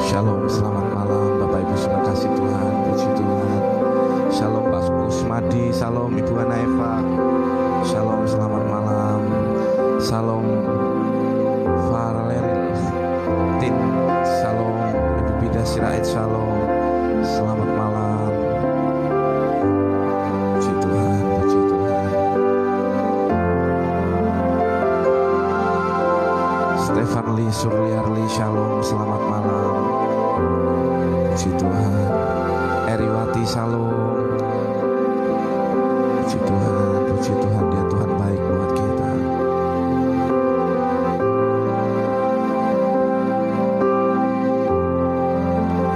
Shalom, selamat malam Bapak Ibu, terima kasih Tuhan, puji Tuhan. Shalom Pak Kusmadi, shalom Ibu Ana Eva, shalom, selamat malam. Shalom Valentin, shalom Ibu Bida Sirait, shalom, selamat malam. Puji Tuhan, puji Tuhan. Stefan Lee Suryarli, shalom, selamat malam. Puji Tuhan. Eriwati, shalom. Puji Tuhan, Dia Tuhan baik buat kita.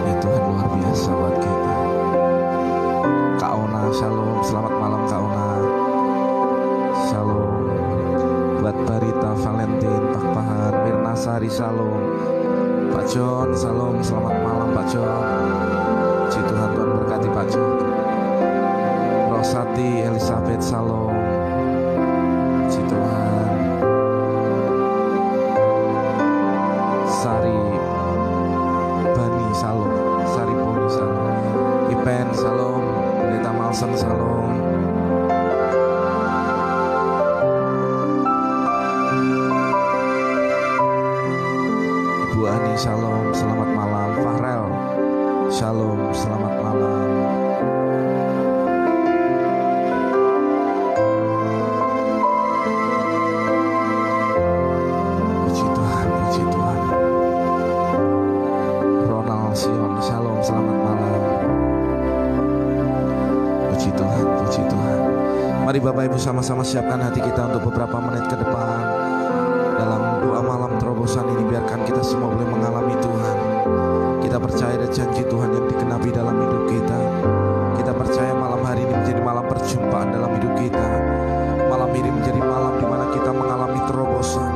Ya Tuhan luar biasa buat kita. Kak Ona, shalom, selamat malam Kak Ona. Shalom. Buat Barita, Valentin, Pak Pahan, Mirna Sari, shalom. Pak John, shalom, selamat malam Pak John. Puji Tuhan, Tuhan berkati Pak John. Rosati, Elizabeth, shalom. Puji Tuhan. Sari Bani, shalom. Sari Boni, shalom. Ipen, shalom. Pendeta Malsen, shalom. Bu Ani, shalom, selamat malam. Fahrel, shalom, selamat malam. Puji Tuhan, puji Tuhan. Ronald Sion, shalom, selamat malam. Puji Tuhan, puji Tuhan. Mari Bapak Ibu sama-sama siapkan hati kita untuk beberapa menit ke depan. Dalam doa malam terobosan ini biarkan kita semua boleh mengalami Tuhan. Kita percaya ada janji Tuhan yang digenapi dalam hidup kita. Kita percaya malam hari ini menjadi malam perjumpaan dalam hidup kita. Malam ini menjadi malam di mana kita mengalami terobosan.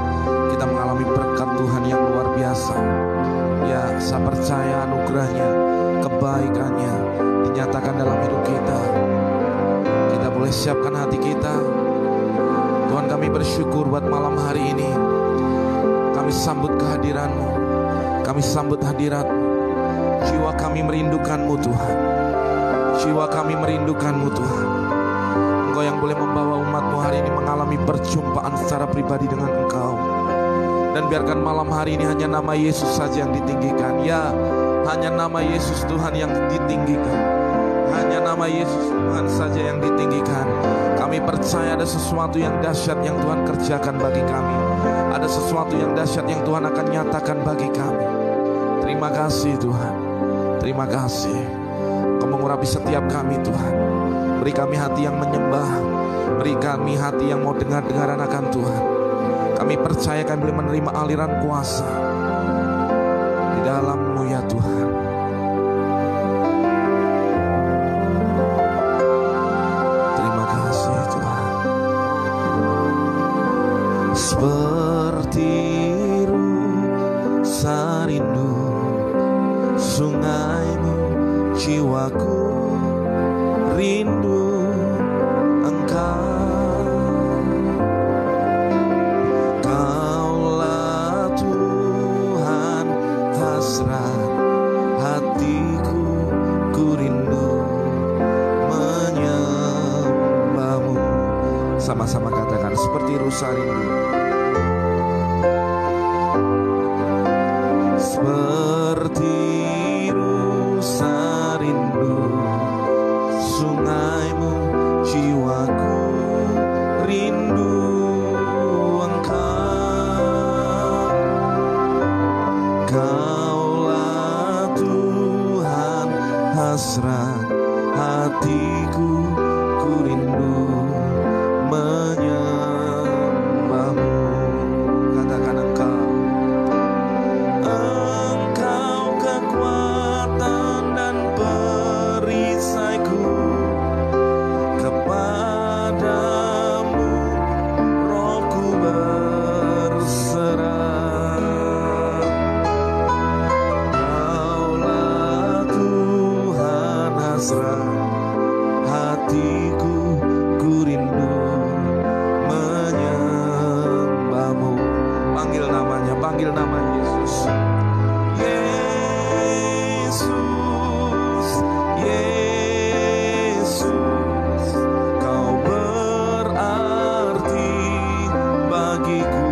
Kita mengalami berkat Tuhan yang luar biasa. Ya, saya percaya anugerahnya, kebaikannya dinyatakan dalam hidup kita. Kita boleh siapkan hati kita. Tuhan, kami bersyukur buat malam hari ini. Kami sambut kehadiran-Mu, kami sambut hadirat-Mu. Jiwa kami merindukan-Mu Tuhan. Jiwa kami merindukan-Mu Tuhan. Engkau yang boleh membawa umat-Mu hari ini mengalami perjumpaan secara pribadi dengan Engkau. Dan biarkan malam hari ini hanya nama Yesus saja yang ditinggikan. Ya, hanya nama Yesus Tuhan yang ditinggikan. Hanya nama Yesus Tuhan saja yang ditinggikan. Kami percaya ada sesuatu yang dahsyat yang Tuhan kerjakan bagi kami. Ada sesuatu yang dahsyat yang Tuhan akan nyatakan bagi kami. Terima kasih Tuhan. Terima kasih. Kau mengurapi setiap kami Tuhan. Beri kami hati yang menyembah. Beri kami hati yang mau dengar-dengaran akan Tuhan. Kami percaya kami boleh menerima aliran kuasa di dalam-Mu ya Tuhan. Terima kasih Tuhan. Seperti rasa rindu sungai-Mu, jiwaku rindu Engkau. Kaulah Tuhan hasrat hatiku, ku rindu menyembah-Mu. Sama-sama katakan seperti rusa rindu. Seperti rusa rindu sungaimu, jiwaku rindu Engkau. Kaulah Tuhan hasrat hatiku, ku rindu menyembahmu. Katakan Engkau kekuatan dan perisaiku, kepadamu rohku berserah. Kaulah Tuhan hasrat hatiku, ku rindu menyembahmu. Panggil namanya, panggil nama Yesus. Yesus, Yesus, Kau berarti bagiku.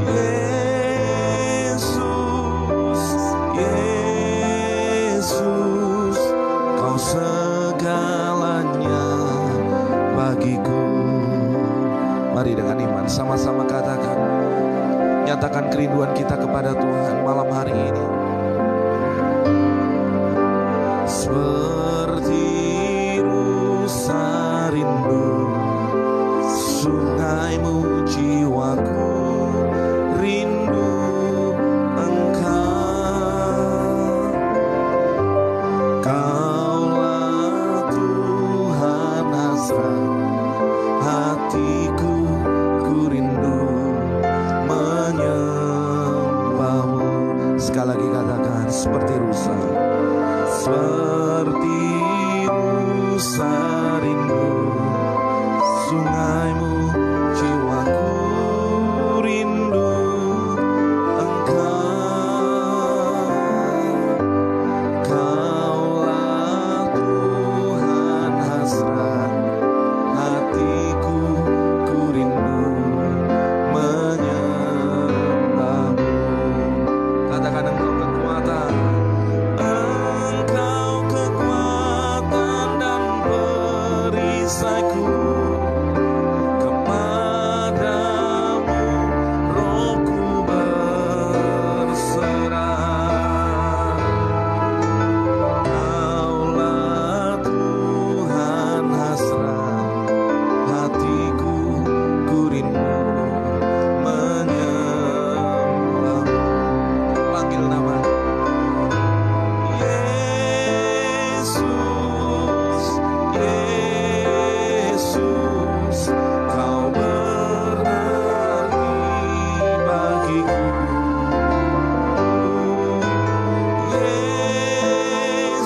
Yesus, Yesus, Kau segalanya bagiku. Mari dengan iman sama-sama katakan, nyatakan kerinduan kita kepada Tuhan malam hari ini. Seperti rusa rindu sungaimu, jiwaku rindu Engkau. Kaulah Tuhan hasrat hatiku, ku rindu menyembahmu. Sekali lagi katakan, seperti rusa, seperti rusa rindu sungaimu, jiwaku rindu Engkau. Kaulah Tuhan hasrat hatiku, ku rindu menyembahmu. Katakan Engkau kekuatan, Engkau kekuatan dan perisaiku, kepadamu rohku berserah. Kaulah Tuhan hasrat hatiku, ku rindu menyembahmu. Panggil nama Yesus, Yesus, Kau berarti bagiku.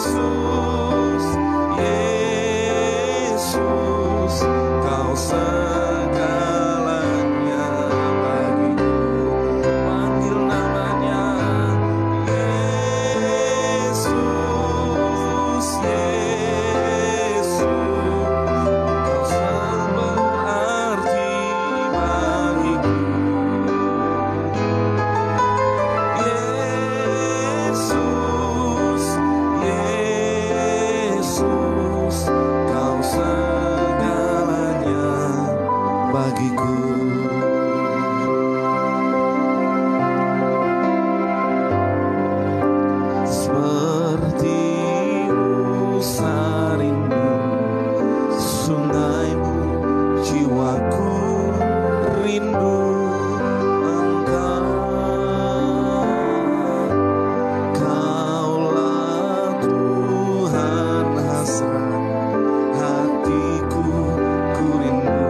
Yesus, Yesus, Kau segalanya bagiku. Panggil namanya Yesus, Yesus, Kau seberarti bagiku. Yesus, Yesus, Kau segalanya bagiku. Seperti rusa rindu sungaimu, jiwaku rindu Engkau. Kaulah Tuhan hasrat hatiku, ku rindu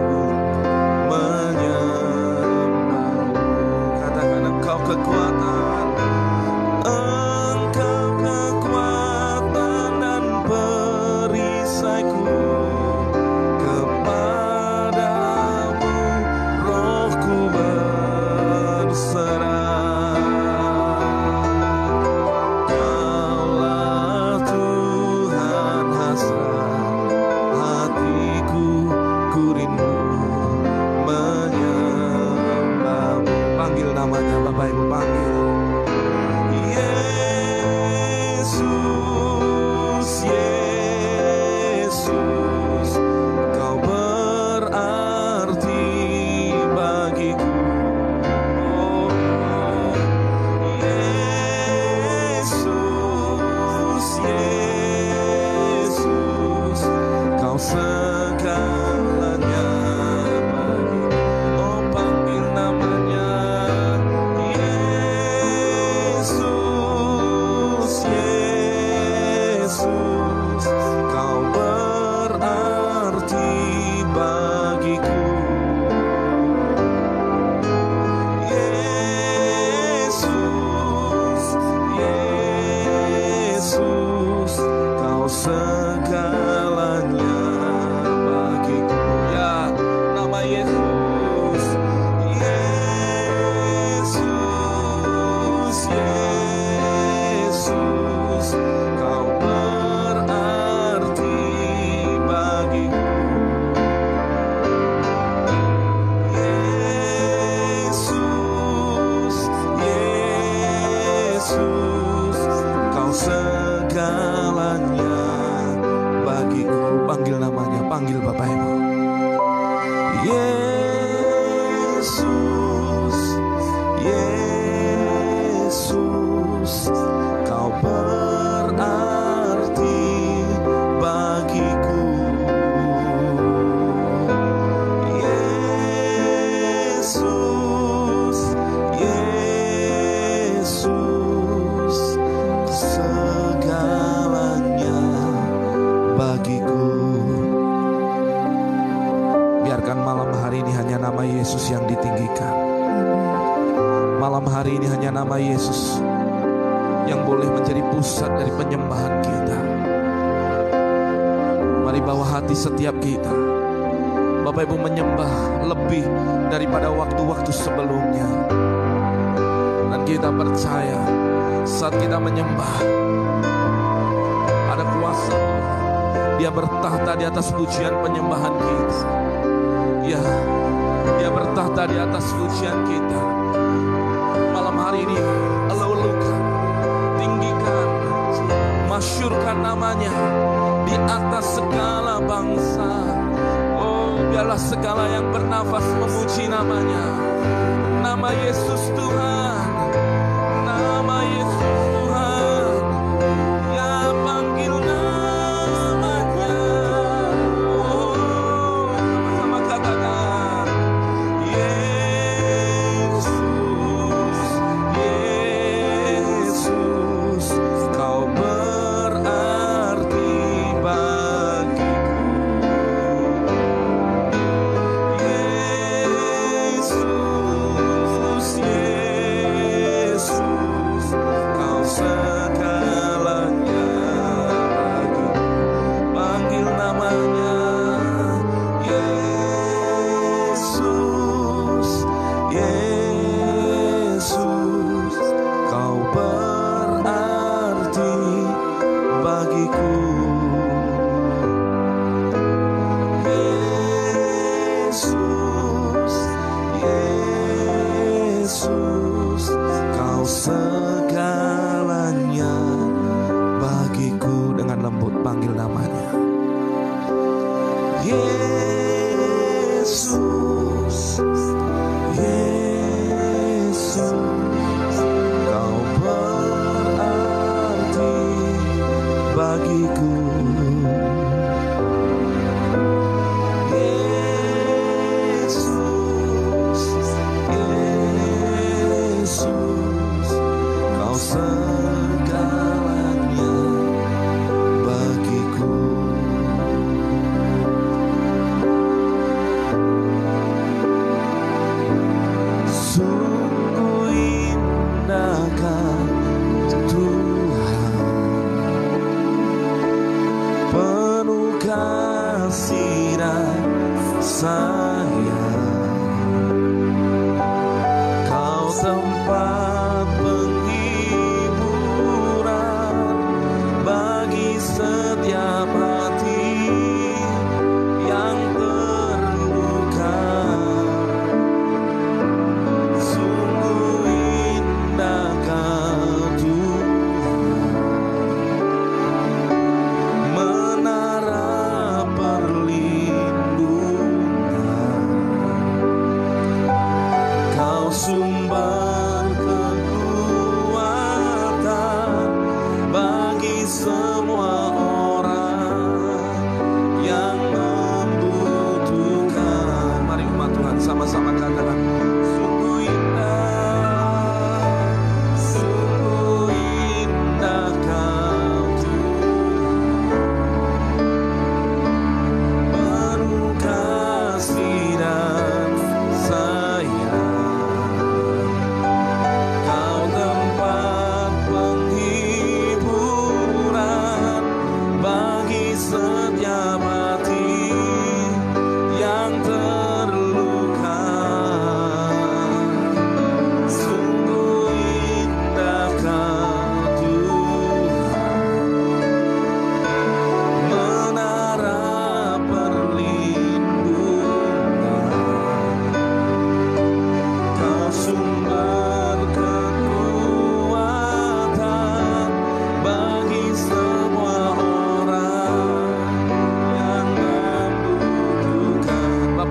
Yesus, Yesus, Kau berarti bagiku. Yesus, Yesus, segalanya bagiku. Biarkan malam hari ini hanya nama Yesus yang ditinggikan. Malam hari ini hanya nama Yesus yang boleh menjadi pusat dari penyembahan kita. Mari bawa hati setiap kita, Bapak Ibu, menyembah lebih daripada waktu-waktu sebelumnya. Dan kita percaya saat kita menyembah ada kuasa Tuhan. Dia bertahta di atas pujian penyembahan kita. Ya, Dia bertahta di atas pujian kita. Malam hari ini elu-elukan, tinggikan, masyurkan namanya di atas segala bangsa. Oh, biarlah segala yang bernafas memuji namanya. Nama Yesus Tuhan, nama Yesus Tuhan. Ya, panggil namanya. Oh, sama-sama katakan Yesus, Yesus, Kau berarti bagiku. Yesus, Yesus, Kau segalanya bagiku. Panggil namanya Yesus, Yesus, Kau berarti bagiku. Yesus, Yesus, Kau segalanya bagiku. Dengan lembut panggil namanya Yesus, Yesus, Kau berarti bagiku. Yesus, Yesus, Kau segalanya bagiku. Sungguh indahkah Tuhan, penuh kasih dan sayang. Kau tempat penghiburan bagi setiap hati yang terluka. Sungguh indahkah Tuhan, menara perlindungan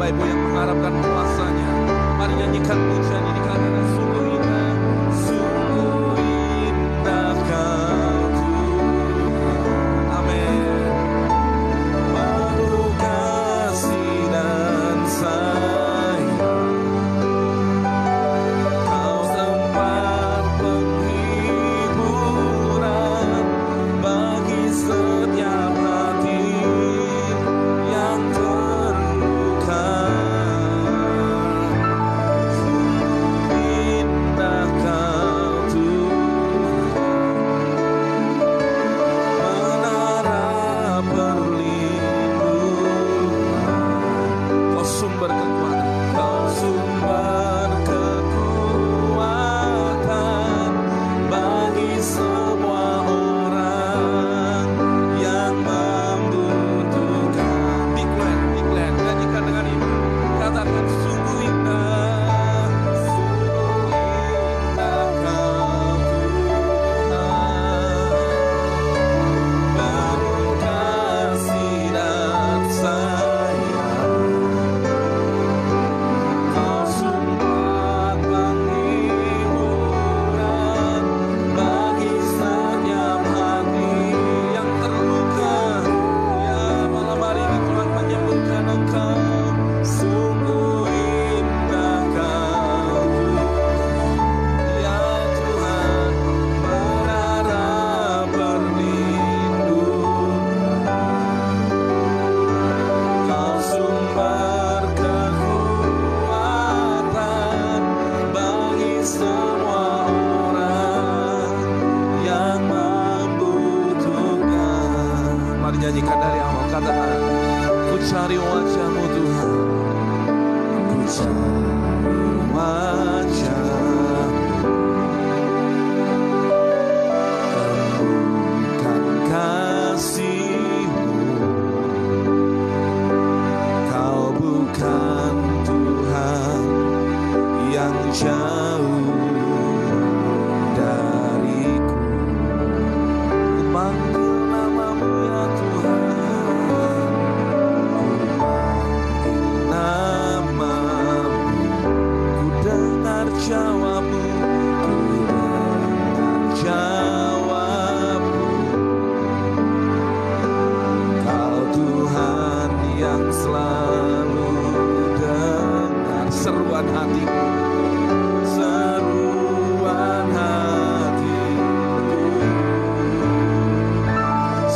Bapak Ibu yang mengharapkan kuasa-Nya, mari nyanyikan pujian ini karena sungguh indah, sungguh indah Kau Tuhan. Amin. Penuh kasih dan sayang, Kau tempat penghiburan bagi setiap hati yang terluka. Sungguh indah Kau Tuhan, menara perlindungan. Kau sumber kekuatan, Kau sumber kekuatan bagi semua orang yang membutuhkan. Declare, nyanyikan dengan iman. Katakan sungguh indah, sungguh indah Kau Tuhan, penuh kasih dan sayang, Kau sumber penghiburan bagi setiap hati yang terluka. Ya, malam hari ini Tuhan menyembuhkan engkau. Sungguh indah Kau Tuhan, ya Tuhan, menara perlindungan. Kau sumber kekuatan bagi semua orang yang membutuhkan. Mari nyanyikan dari awal, katakan, ku cari wajah-Mu Tuhan, ku cari wajah-Mu, temukan kasih-Mu. Kau bukan Tuhan yang jauh dariku. Ku panggil nama-Mu ya Tuhan, ku panggil nama-Mu, ku dengar jawab-Mu, ku dengar jawab-Mu. Kau Tuhan yang selalu dengar seruan hatiku, seruan hatiku.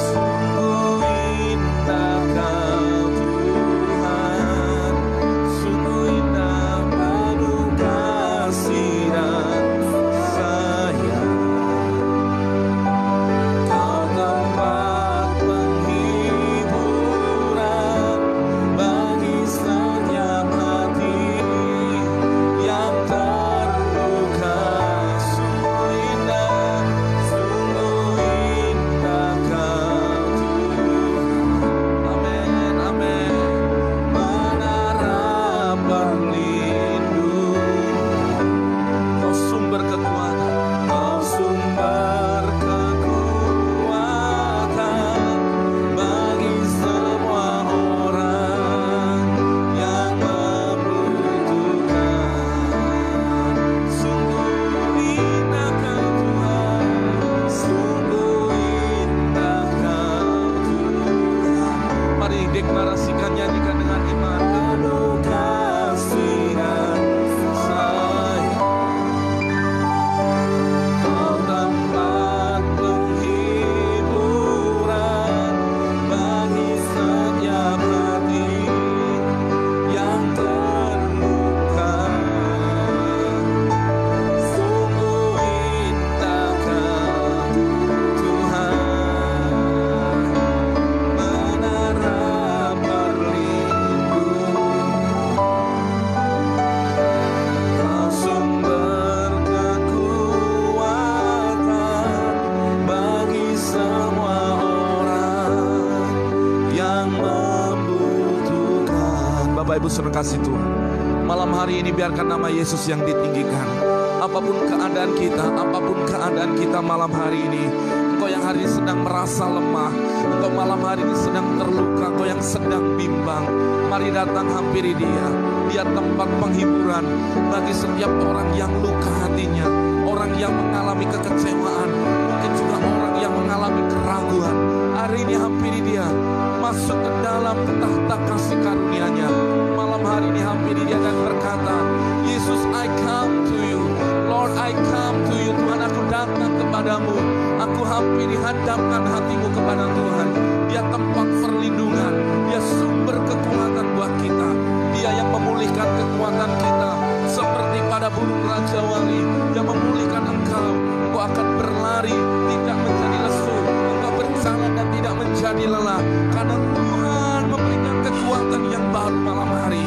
Sungguh indah Kau Tuhan, sungguh indah, penuh kasih dan sayang. Kau tempat penghiburan bagi setiap hati yang terluka. Sungguh indah Kau Tuhan. Amin, amin. Menara perlindungan, Kau sumber kekuatan, Kau sumber kekuatan bagi semua orang yang membutuhkan. Sungguh indah Kau Tuhan, sungguh indah Kau Tuhan. Mari deklarasikan, nyanyikan dengan iman. Penuh kasih dan sayang, Kau tempat penghiburan bagi setiap hati yang terluka. Sungguh indah Kau Tuhan, menara perlindungan. Kau sumber kekuatan bagi semua orang yang membutuhkan. Bapak Ibu saudara kasih Tuhan, malam hari ini biarkan nama Yesus yang ditinggikan. Apapun keadaan kita malam hari ini, engkau yang hari ini sedang merasa lemah, engkau malam hari ini sedang terluka, engkau yang sedang bimbang, mari datang hampiri dia. Dia tempat penghiburan bagi setiap orang yang luka hatinya, orang yang mengalami kekecewaan, mungkin juga orang yang mengalami keraguan. Hari ini hampiri dia, masuk ke dalam tahta kasih karunia-Nya. Malam hari ini hampiri dia dan berkata, Yesus, I come to you. Lord, I come to you. Tuhan, aku datang kepadamu. Aku hampiri, hadapkan hatimu kepada Tuhan. Dia tempat perlindungan, dia sumber kekuatan buat kita. Dia yang memulihkan kekuatan kita, seperti pada burung Raja Wali. Dia memulihkan engkau. Engkau akan berlari, tidak menjadi lesu. Engkau berjalan dan tidak menjadi lelah, karena Tuhan memberikan kekuatan yang baru malam hari.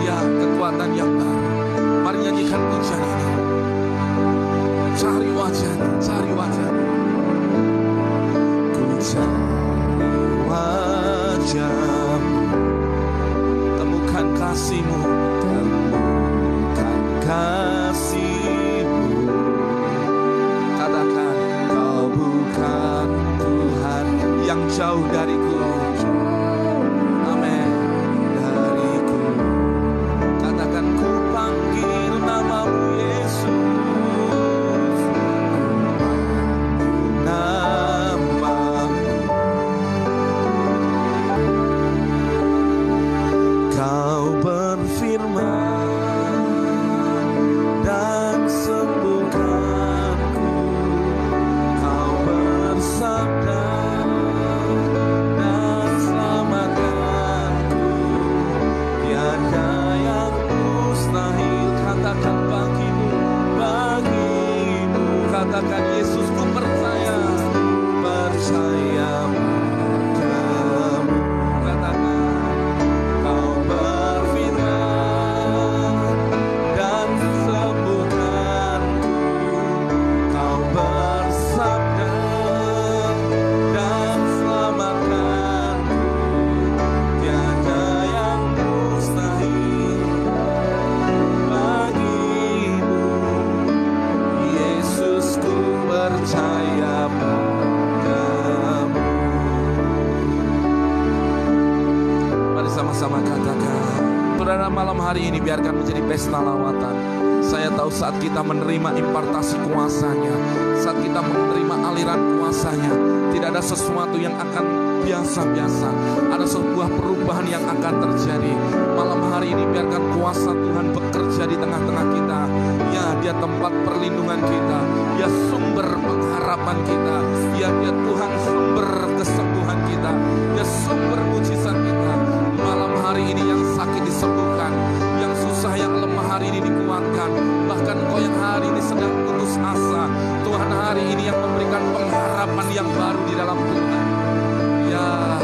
Ya, kekuatan yang baru. Mari nyanyikan pujian ini. Cari wajah-Nya, cari wajah-Nya. Ku cari wajah-Mu, temukan kasih-Mu, temukan kasih-Mu. Katakan, Kau bukan Tuhan yang jauh dariku. Amin. Dariku. Katakan, ku panggil nama-Mu Yesus. Kau berfirman dan sembuhkanku. Kau bersabda dan selamatkanku. Tiada yang mustahil. Katakan bagimu, bagimu. Katakan, Yesus, ku percaya, percaya padamu. Katakan, Kau berfirman dan sembuhkanku. Kau bersabda dan selamatkanku. Tiada yang mustahil bagimu. Yesus, ku percaya padamu. Mari sama-sama katakan. Saudara, malam hari ini biarkan menjadi pesta lawatan. Saya tahu saat kita menerima impartasi kuasa-Nya, saat kita menerima aliran kuasa-Nya, tidak ada sesuatu yang akan biasa-biasa. Ada sebuah perubahan yang akan terjadi. Malam hari ini biarkan kuasa Tuhan bekerja di tengah-tengah kita. Ya, Dia tempat perlindungan kita. Dia sumber pengharapan kita. Ya, Dia Tuhan sumber kesembuhan kita. Dia sumber mujizat kita. Malam hari ini yang sakit disembuhkan, yang susah, yang lemah hari ini dikuatkan. Bahkan engkau yang hari ini sedang putus asa, Tuhan hari ini yang memberikan pengharapan yang baru di dalam Tuhan. Ya,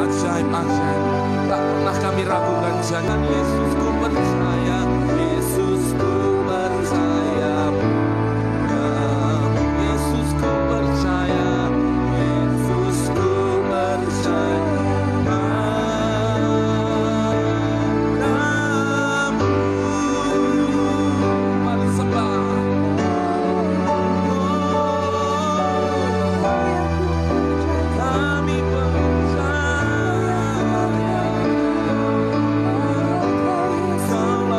ajaib, ajaib. Tak pernah kami ragukan, jangan. Yesus, ku percaya. Yesus, ku percaya. Yesus, ku percaya. Yesus, ku percaya. Kau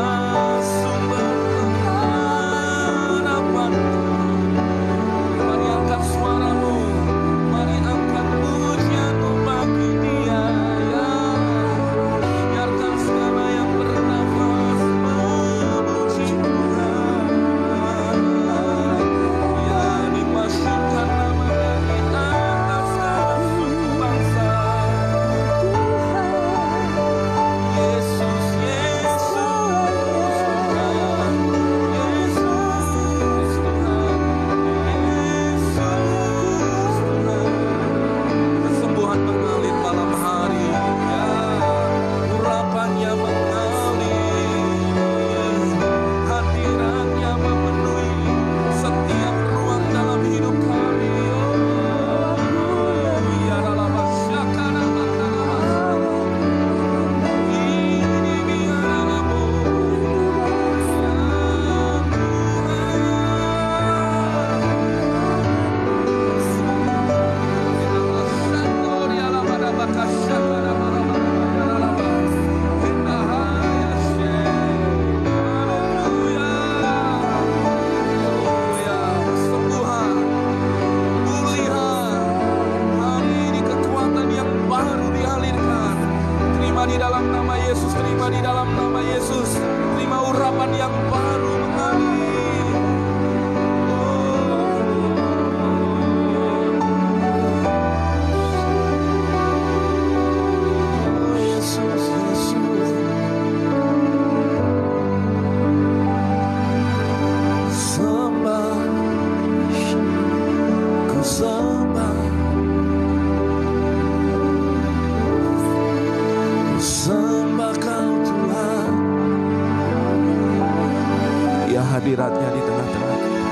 hadirat-Nya di tengah-tengah kita.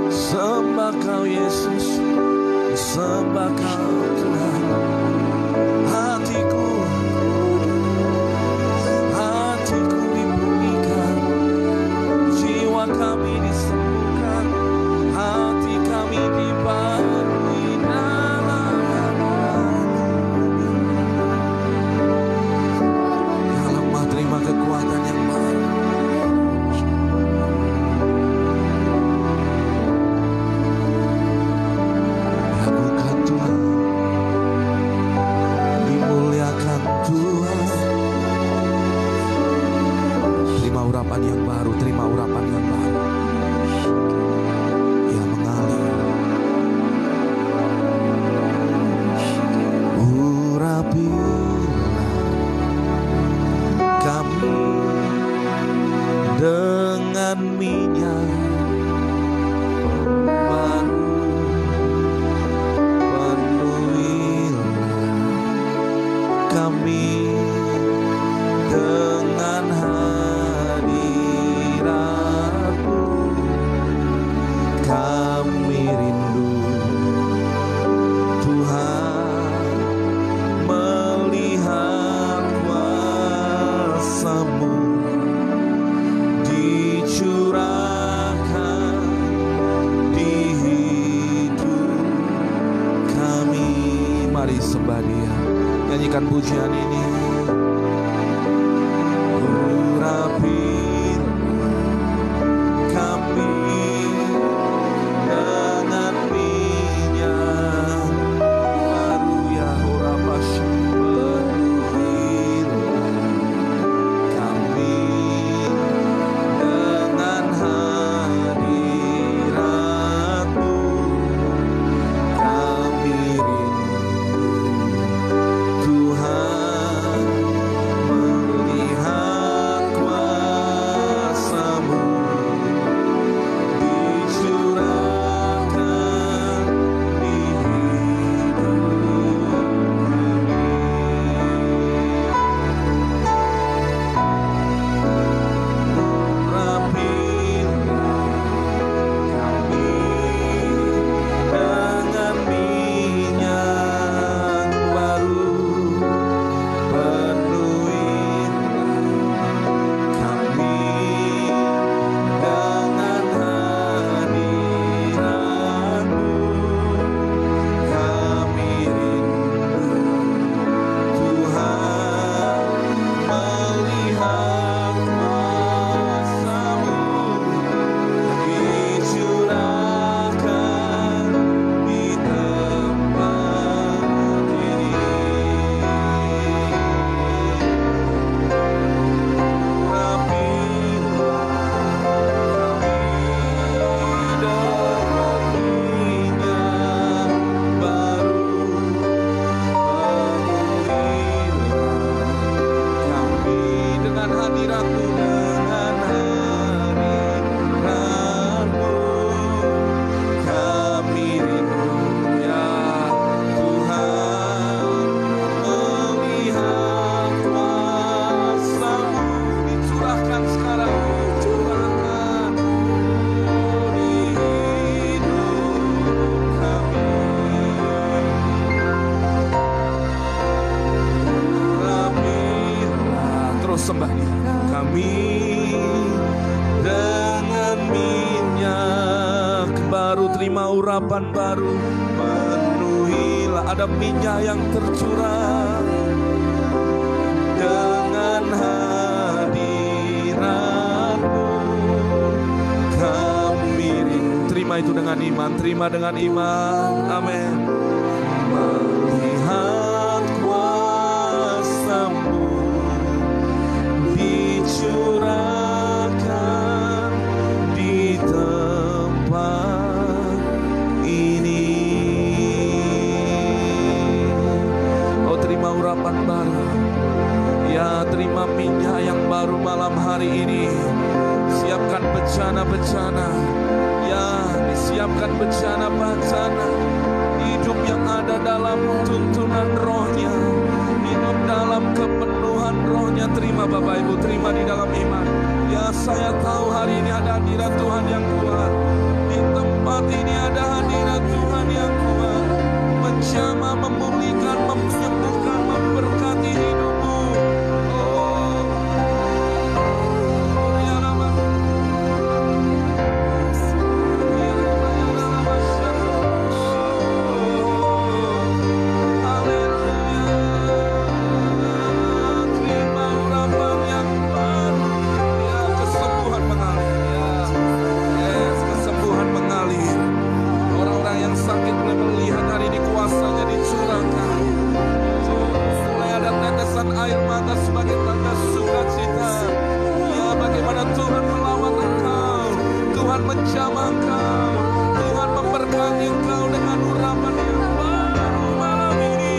Sembah Kau Yesus, sembah Kau Tuhan. Hatiku dipulihkan, jiwa kami disembuhkan, hati kami dibarui dalam ya lemah, terima kekuatan yang baru. Diagungkan Tuhan, dimuliakan Tuhan. Terima urapan yang baru, terima urapan yang baru yang mengalir. Urapilah kami dengan minyak baru, penuhilah kami dengan hadirat-Mu. Kami rindu Tuhan melihat kuasa-Mu dicurahkan di hidup kami. Mari sembah Dia, nyanyikan pujian ini. Urapilah kami dengan minyak baru, ya Urapashi. Penuhilah kami dengan hadirat-Mu. Kami rindu Tuhan melihat kuasa-Mu dicurahkan di hidup kami. Urapilah kami dengan minyak baru, penuhilah kami dengan hadirat-Mu. Kami rindu Tuhan melihat kuasa-Mu dicurahkan di tempat ini. Urapilah kami dengan minyak baru, penuhilah kami dengan hadirat-Mu, dengan hadirat-Mu. Kami rindu ya Tuhan melihat kuasa-Mu dicurahkan sekarang, curahkan di hidup kami. Urapilah, terus sembah Dia. Kami dengan minyak baru, terima urapan baru. Penuhilah, ada minyak yang tercurah dengan hadirat-Mu. Kami rindu, terima itu dengan iman, terima dengan iman. Amin. Melihat kuasa-Mu dicurahkan di tempat ini. Oh, terima urapan baru. Ya, terima minyak yang baru malam hari ini. Siapkan bencana-bencana. Ya, disiapkan bencana-bencana. Hidup yang ada dalam tuntunan rohnya, hidup dalam kepenuhan rohnya. Terima Bapak Ibu, terima di dalam iman. Ya, saya tahu hari ini ada hadirat Tuhan yang kuat. Di tempat ini ada hadirat Tuhan yang kuat, menjamah, memulihkan, menyembuhkan, memberkati hidupmu. Oh, ya Rabbi. Sakit mulai melihat hari ini kuasanya dicurahkan. Mulai ada tetesan air mata sebagai tanda sukacita. Ya, bagaimana Tuhan melawat engkau, Tuhan menjamah engkau, Tuhan memberkati engkau dengan urapan yang baru malam ini.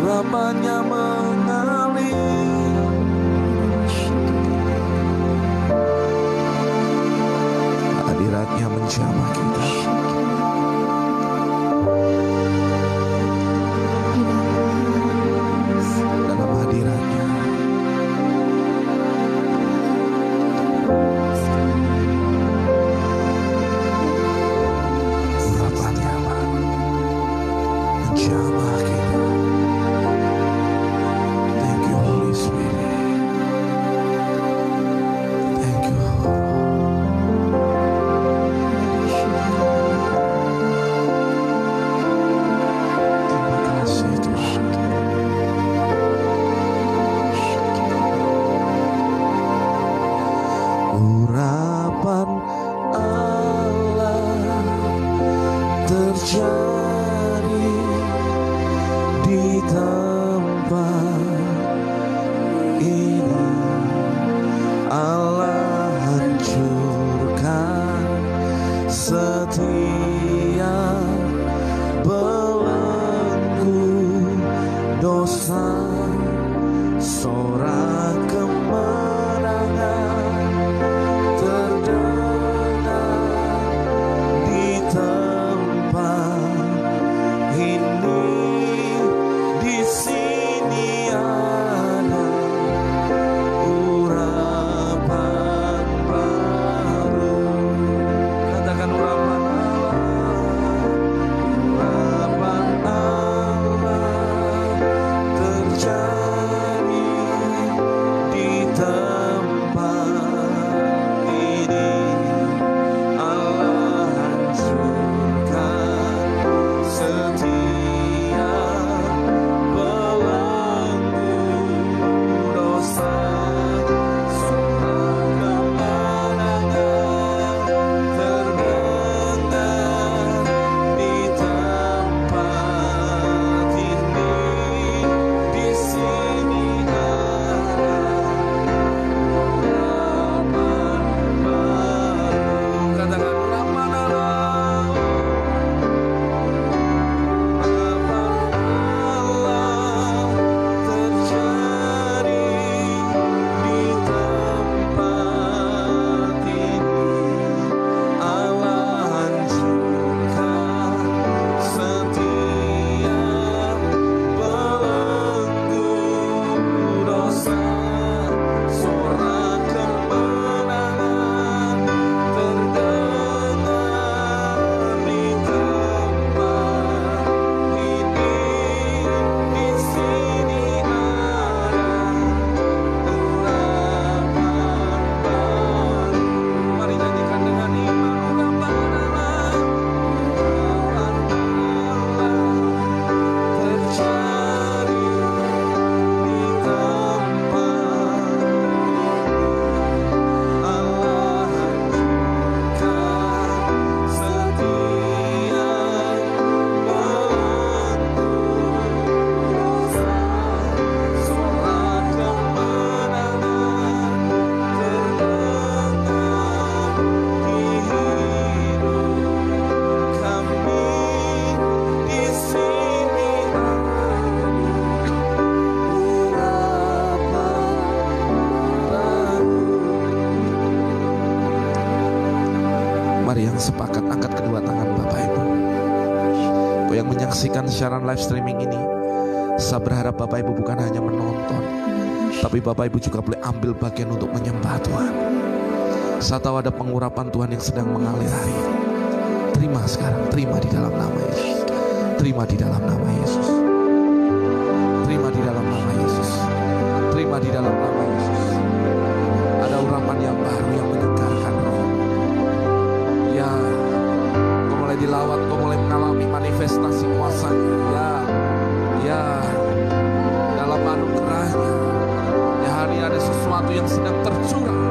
Urapannya mengalir, hadiratnya menjamah kita. Dalam hadiratnya urapannya menjamah kita. Thank you Holy Spirit. Thank you. Terima kasih Tuhan. Urapan Allah terjadi di tempat ini. Allah hancurkan setiap belenggu dosa, sorak kemenangan terdengar di tempat ini. Di sini ada urapan baru. Katakan urapan Allah. Urapan Allah terjadi di yang sepakat, angkat kedua tangan Bapak Ibu. Kau yang menyaksikan siaran live streaming ini, saya berharap Bapak Ibu bukan hanya menonton, tapi Bapak Ibu juga boleh ambil bagian untuk menyembah Tuhan. Saya tahu ada pengurapan Tuhan yang sedang mengalir hari ini. Terima sekarang, terima di dalam nama Yesus. Terima di dalam nama Yesus. Terima di dalam nama Yesus. Terima di dalam nama Yesus. Ada urapan yang baru yang menyegarkan roh. Ya, kau mulai dilawat, kau mulai mengalami manifestasi kuasanya. Ya, dalam anugerahnya. Ya, hari ini ada sesuatu yang sedang tercurah.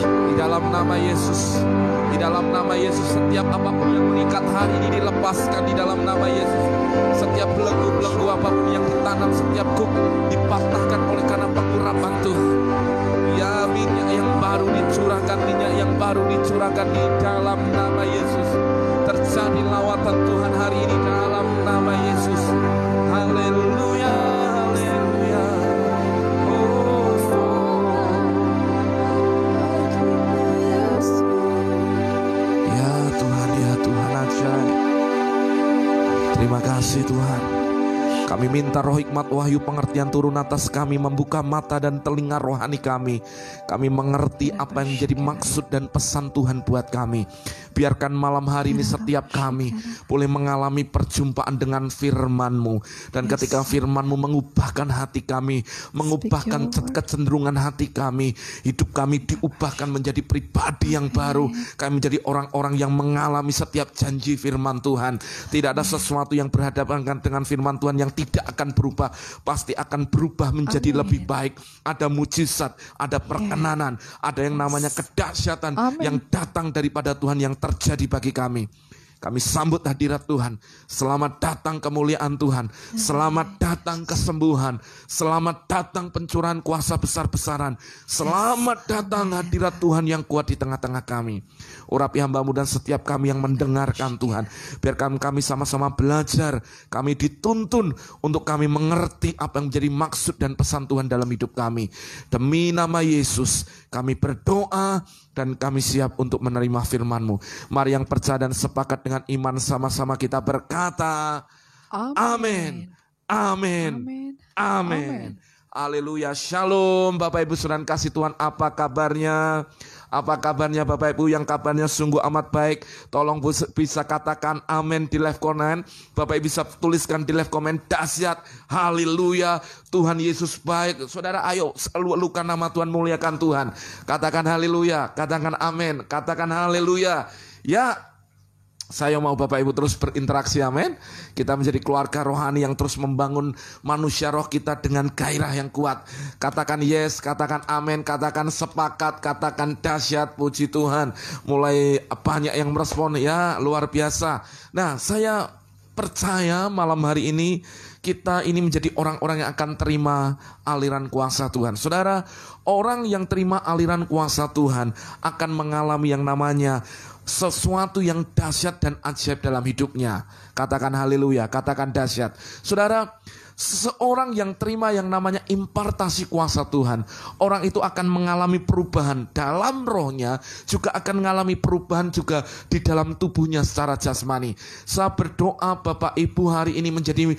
Di dalam nama Yesus. Di dalam nama Yesus, setiap apapun yang mengikat hari ini dilepaskan di dalam nama Yesus. Setiap belenggu-belenggu apapun yang ditanam, setiap kuk dipatahkan oleh karena pengurapan Tuhan. Ya, minyak yang baru dicurahkan, minyak yang baru dicurahkan di dalam nama Yesus. Terjadi lawatan Tuhan hari ini dalam nama Yesus. Haleluya, haleluya. Terima kasih Tuhan. Kami minta roh hikmat wahyu pengertian turun atas kami, membuka mata dan telinga rohani kami. Kami mengerti apa yang menjadi maksud dan pesan Tuhan buat kami. Biarkan malam hari ini setiap kami boleh mengalami perjumpaan dengan firman-Mu. Dan ketika firman-Mu mengubahkan hati kami, mengubahkan kecenderungan hati kami, hidup kami diubahkan menjadi pribadi yang baru. Kami menjadi orang-orang yang mengalami setiap janji firman Tuhan. Tidak ada sesuatu yang berhadapan dengan firman Tuhan yang tidak akan berubah, pasti akan berubah menjadi lebih baik. Ada mujizat, ada perkenanan, ada yang namanya kedahsyatan yang datang daripada Tuhan yang terjadi bagi kami. Kami sambut hadirat Tuhan. Selamat datang kemuliaan Tuhan. Selamat datang kesembuhan. Selamat datang pencurahan kuasa besar-besaran. Selamat datang hadirat Tuhan yang kuat di tengah-tengah kami. Urapi hamba-Mu dan setiap kami yang mendengarkan Tuhan. Biarkan kami sama-sama belajar. Kami dituntun untuk kami mengerti apa yang menjadi maksud dan pesan Tuhan dalam hidup kami. Demi nama Yesus kami berdoa dan kami siap untuk menerima firman-Mu. Mari yang percaya dan sepakat dengan iman sama-sama kita berkata amin, amin, amin. Haleluya, shalom Bapak Ibu saudara kasih Tuhan, apa kabarnya? Apa kabarnya Bapak Ibu yang kabarnya sungguh amat baik? Tolong bisa katakan amin di live comment. Bapak Ibu bisa tuliskan di live comment dahsyat, haleluya, Tuhan Yesus baik. Saudara ayo elu-elukan nama Tuhan, muliakan Tuhan. Katakan haleluya, katakan amin, katakan haleluya. Ya, saya mau Bapak Ibu terus berinteraksi, amin. Kita menjadi keluarga rohani yang terus membangun manusia roh kita dengan gairah yang kuat. Katakan yes, katakan amin, katakan sepakat, katakan dahsyat, puji Tuhan. Mulai banyak yang merespon, ya luar biasa. Nah, saya percaya malam hari ini kita ini menjadi orang-orang yang akan terima aliran kuasa Tuhan. Saudara, orang yang terima aliran kuasa Tuhan akan mengalami yang namanya sesuatu yang dahsyat dan ajaib dalam hidupnya. Katakan haleluya, katakan dahsyat. Saudara, seseorang yang terima yang namanya impartasi kuasa Tuhan, orang itu akan mengalami perubahan dalam rohnya, juga akan mengalami perubahan juga di dalam tubuhnya secara jasmani. Saya berdoa Bapak Ibu hari ini menjadi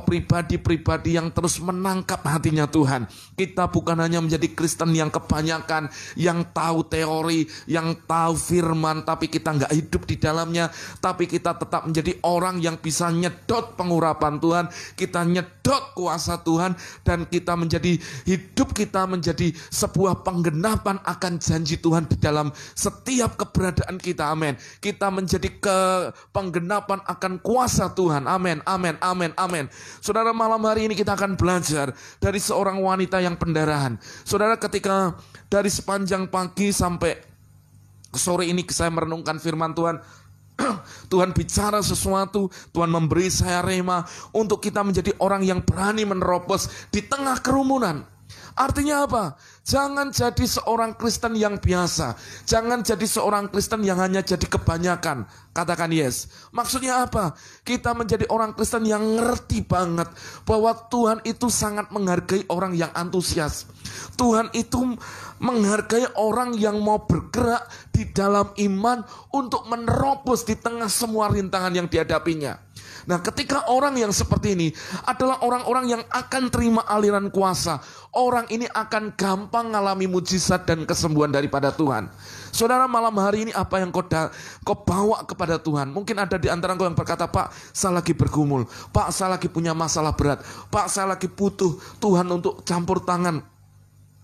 pribadi-pribadi yang terus menangkap hatinya Tuhan. Kita bukan hanya menjadi Kristen yang kebanyakan, yang tahu teori, yang tahu firman, tapi kita nggak hidup di dalamnya. Tapi kita tetap menjadi orang yang bisa nyedot pengurapan Tuhan, kita nyedot kuasa Tuhan, dan kita menjadi hidup kita menjadi sebuah penggenapan akan janji Tuhan di dalam setiap keberadaan kita, amin. Kita menjadi penggenapan akan kuasa Tuhan, amin, amin, amin, amin. Saudara, malam hari ini kita akan belajar dari seorang wanita yang pendarahan. Saudara, ketika dari sepanjang pagi sampai sore ini saya merenungkan firman Tuhan, Tuhan bicara sesuatu, Tuhan memberi saya rema untuk kita menjadi orang yang berani menerobos di tengah kerumunan. Artinya apa? Jangan jadi seorang Kristen yang biasa. Jangan jadi seorang Kristen yang hanya jadi kebanyakan. Katakan yes. Maksudnya apa? Kita menjadi orang Kristen yang ngerti banget bahwa Tuhan itu sangat menghargai orang yang antusias. Tuhan itu menghargai orang yang mau bergerak di dalam iman untuk menerobos di tengah semua rintangan yang dihadapinya. Nah, ketika orang yang seperti ini adalah orang-orang yang akan terima aliran kuasa, orang ini akan gampang mengalami mujizat dan kesembuhan daripada Tuhan. Saudara, malam hari ini apa yang kau bawa kepada Tuhan? Mungkin ada di antara kau yang berkata, Pak, saya lagi bergumul, Pak, saya lagi punya masalah berat, Pak, saya lagi butuh Tuhan untuk campur tangan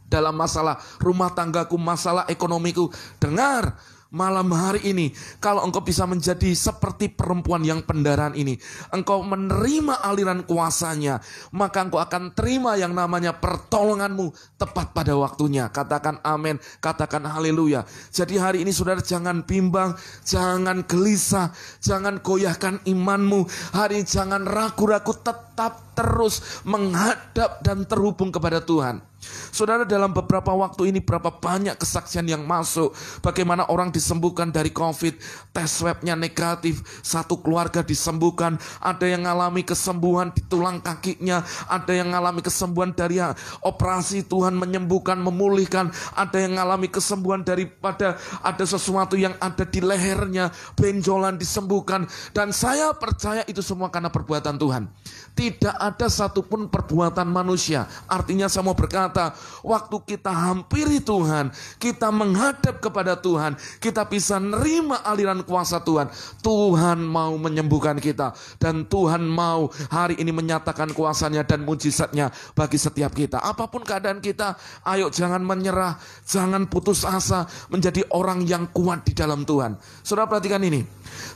dalam masalah rumah tanggaku, masalah ekonomiku. Dengar, malam hari ini, kalau engkau bisa menjadi seperti perempuan yang pendarahan ini, engkau menerima aliran kuasanya, maka engkau akan terima yang namanya pertolonganmu tepat pada waktunya. Katakan amin, katakan haleluya. Jadi hari ini saudara, jangan bimbang, jangan gelisah, jangan goyahkan imanmu. Hari ini jangan ragu-ragu, tetap terus menghadap dan terhubung kepada Tuhan. Saudara, dalam beberapa waktu ini berapa banyak kesaksian yang masuk, bagaimana orang disembuhkan dari COVID, tes swabnya negatif, satu keluarga disembuhkan, ada yang mengalami kesembuhan di tulang kakinya, ada yang mengalami kesembuhan dari operasi, Tuhan menyembuhkan, memulihkan, ada yang mengalami kesembuhan daripada ada sesuatu yang ada di lehernya, benjolan disembuhkan, dan saya percaya itu semua karena perbuatan Tuhan. Tidak ada satupun perbuatan manusia. Artinya saya mau berkata, waktu kita hampiri Tuhan, kita menghadap kepada Tuhan, kita bisa nerima aliran kuasa Tuhan. Tuhan mau menyembuhkan kita, dan Tuhan mau hari ini menyatakan kuasanya dan mujizatnya bagi setiap kita. Apapun keadaan kita, ayo jangan menyerah, jangan putus asa, menjadi orang yang kuat di dalam Tuhan. Saudara, perhatikan ini.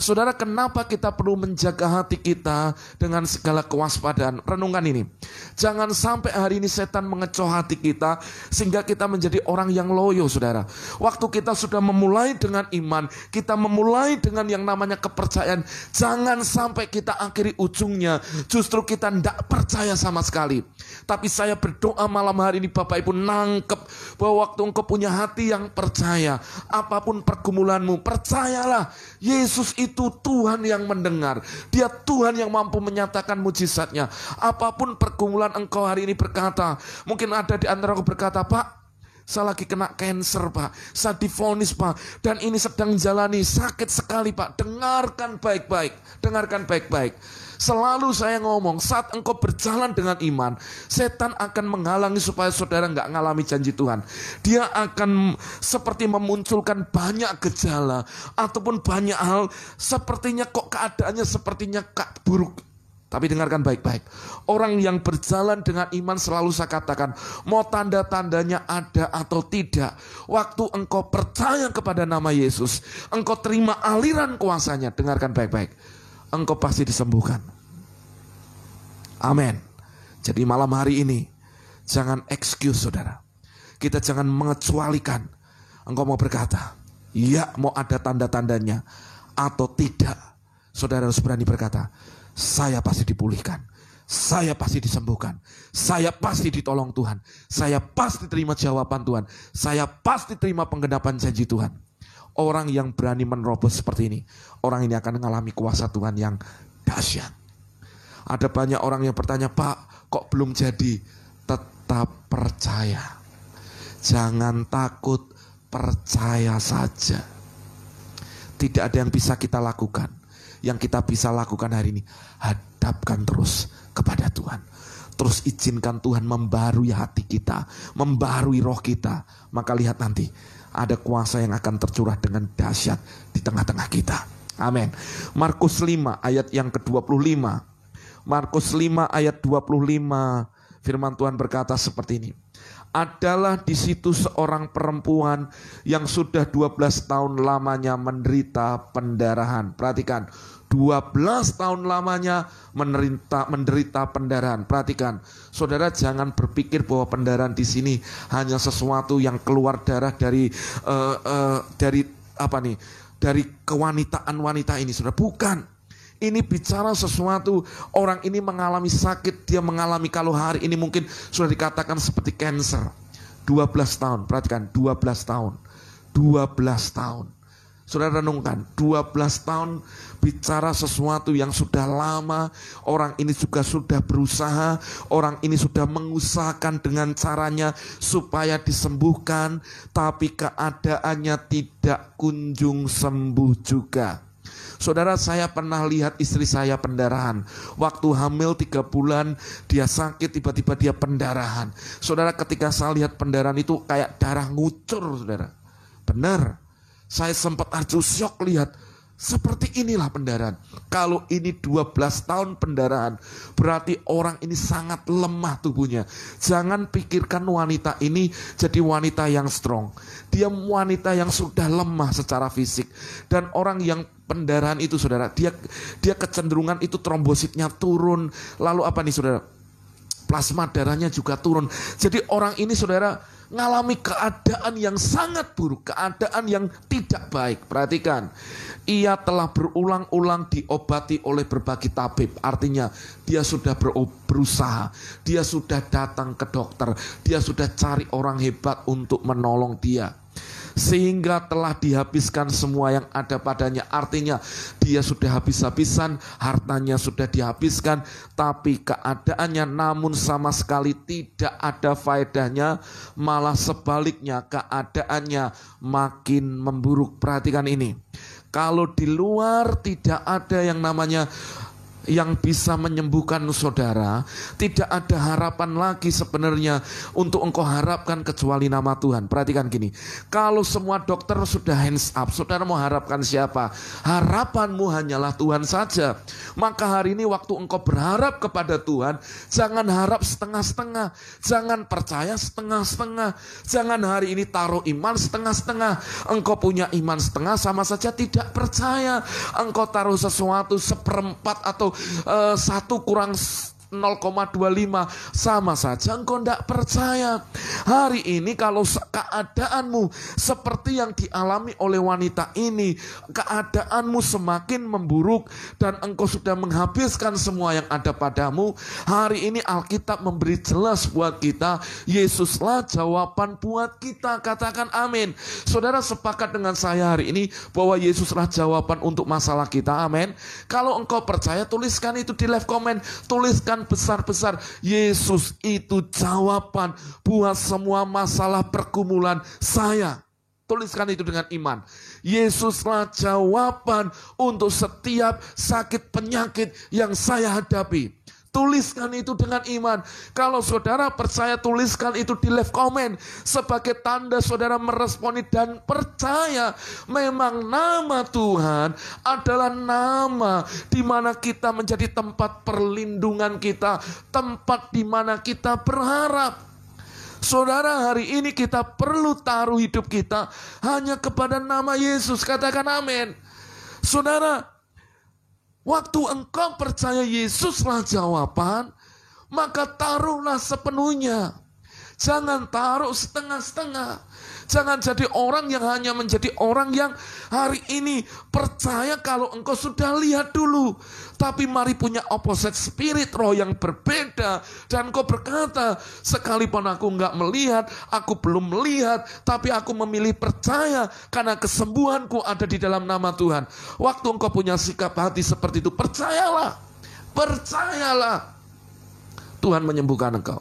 Saudara, kenapa kita perlu menjaga hati kita dengan segala kewaspadaan? Renungkan ini. Jangan sampai hari ini setan mengecoh hati kita sehingga kita menjadi orang yang loyo, saudara. Waktu kita sudah memulai dengan iman, kita memulai dengan yang namanya kepercayaan, jangan sampai kita akhiri ujungnya justru kita tidak percaya sama sekali. Tapi saya berdoa malam hari ini, Bapak Ibu nangkep bahwa waktu engkau punya hati yang percaya, apapun pergumulanmu, percayalah Yesus itu Tuhan yang mendengar. Dia Tuhan yang mampu menyatakan mujizatnya. Apapun pergumulan engkau hari ini berkata, mungkin ada di antara aku berkata, Pak, saya lagi kena cancer, Pak, saya divonis, Pak, dan ini sedang jalani, sakit sekali, Pak. Dengarkan baik-baik, dengarkan baik-baik. Selalu saya ngomong, saat engkau berjalan dengan iman, setan akan menghalangi supaya saudara nggak ngalami janji Tuhan. Dia akan seperti memunculkan banyak gejala ataupun banyak hal, sepertinya kok keadaannya sepertinya buruk. Tapi dengarkan baik-baik. Orang yang berjalan dengan iman selalu saya katakan, mau tanda-tandanya ada atau tidak, waktu engkau percaya kepada nama Yesus, engkau terima aliran kuasanya, dengarkan baik-baik, engkau pasti disembuhkan. Amin. Jadi malam hari ini, jangan excuse saudara. Kita jangan mengecualikan. Engkau mau berkata, ya mau ada tanda-tandanya atau tidak. Saudara harus berani berkata, saya pasti dipulihkan, saya pasti disembuhkan, saya pasti ditolong Tuhan, saya pasti terima jawaban Tuhan, saya pasti terima penggenapan janji Tuhan. Orang yang berani menerobos seperti ini, orang ini akan mengalami kuasa Tuhan yang dahsyat. Ada banyak orang yang bertanya, Pak, kok belum jadi? Tetap percaya. Jangan takut, percaya saja. Tidak ada yang bisa kita lakukan. Yang kita bisa lakukan hari ini, hadapkan terus kepada Tuhan. Terus izinkan Tuhan membarui hati kita, membarui roh kita. Maka lihat nanti, ada kuasa yang akan tercurah dengan dahsyat di tengah-tengah kita. Amin. Markus 5 ayat yang ke-25. Markus 5 ayat 25. Firman Tuhan berkata seperti ini. Adalah di situ seorang perempuan yang sudah 12 tahun lamanya menderita pendarahan. Perhatikan, 12 tahun lamanya menderita pendarahan. Perhatikan, saudara jangan berpikir bahwa pendarahan di sini hanya sesuatu yang keluar darah dari dari kewanitaan wanita ini, saudara. Bukan. Ini bicara sesuatu, orang ini mengalami sakit, dia mengalami kalau hari ini mungkin sudah dikatakan seperti cancer. 12 tahun, perhatikan 12 tahun. 12 tahun. Saudara renungkan, 12 tahun bicara sesuatu yang sudah lama. Orang ini juga sudah berusaha, orang ini sudah mengusahakan dengan caranya supaya disembuhkan, tapi keadaannya tidak kunjung sembuh juga. Saudara, saya pernah lihat istri saya pendarahan. Waktu hamil 3 bulan, dia sakit, tiba-tiba dia pendarahan. Saudara, ketika saya lihat pendarahan itu kayak darah ngucur, saudara. Benar, saya sempat syok lihat. Seperti inilah pendarahan. Kalau ini 12 tahun pendarahan, berarti orang ini sangat lemah tubuhnya. Jangan pikirkan wanita ini jadi wanita yang strong. Dia wanita yang sudah lemah secara fisik. Dan orang yang pendarahan itu, saudara, dia kecenderungan itu trombositnya turun. Lalu apa nih, saudara? Plasma darahnya juga turun. Jadi orang ini, saudara, ngalami keadaan yang sangat buruk, keadaan yang tidak baik. Perhatikan, ia telah berulang-ulang diobati oleh berbagai tabib. Artinya dia sudah berusaha, dia sudah datang ke dokter, dia sudah cari orang hebat untuk menolong dia, sehingga telah dihabiskan semua yang ada padanya. Artinya dia sudah habis-habisan, hartanya sudah dihabiskan, tapi keadaannya namun sama sekali tidak ada faedahnya, malah sebaliknya keadaannya makin memburuk. Perhatikan ini, kalau di luar tidak ada yang namanya yang bisa menyembuhkan saudara, tidak ada harapan lagi sebenarnya untuk engkau harapkan kecuali nama Tuhan. Perhatikan gini, kalau semua dokter sudah hands up, saudara mau harapkan siapa? Harapanmu hanyalah Tuhan saja. Maka hari ini waktu engkau berharap kepada Tuhan, jangan harap setengah-setengah, jangan percaya setengah-setengah, jangan hari ini taruh iman setengah-setengah. Engkau punya iman setengah sama saja tidak percaya. Engkau taruh sesuatu 1/4 atau 1 kurang 0,25 sama saja engkau tidak percaya. Hari ini kalau keadaanmu seperti yang dialami oleh wanita ini, keadaanmu semakin memburuk dan engkau sudah menghabiskan semua yang ada padamu, hari ini Alkitab memberi jelas buat kita, Yesuslah jawaban buat kita. Katakan amin. Saudara sepakat dengan saya hari ini bahwa Yesuslah jawaban untuk masalah kita, amin. Kalau engkau percaya, tuliskan itu di live comment, tuliskan besar-besar, Yesus itu jawaban buat semua masalah pergumulan saya. Tuliskan itu dengan iman. Yesuslah jawaban untuk setiap sakit penyakit yang saya hadapi. Tuliskan itu dengan iman. Kalau saudara percaya, tuliskan itu di live comment sebagai tanda saudara meresponi dan percaya. Memang nama Tuhan adalah nama di mana kita menjadi tempat perlindungan kita, tempat di mana kita berharap. Saudara, hari ini kita perlu taruh hidup kita hanya kepada nama Yesus. Katakan amin. Saudara, waktu engkau percaya Yesuslah jawaban, maka taruhlah sepenuhnya. Jangan taruh setengah-setengah. Jangan jadi orang yang hanya menjadi orang yang hari ini percaya kalau engkau sudah lihat dulu. Tapi mari punya opposite spirit, roh yang berbeda. Dan engkau berkata, sekalipun aku enggak melihat, aku belum melihat, tapi aku memilih percaya karena kesembuhanku ada di dalam nama Tuhan. Waktu engkau punya sikap hati seperti itu, percayalah. Percayalah. Tuhan menyembuhkan engkau.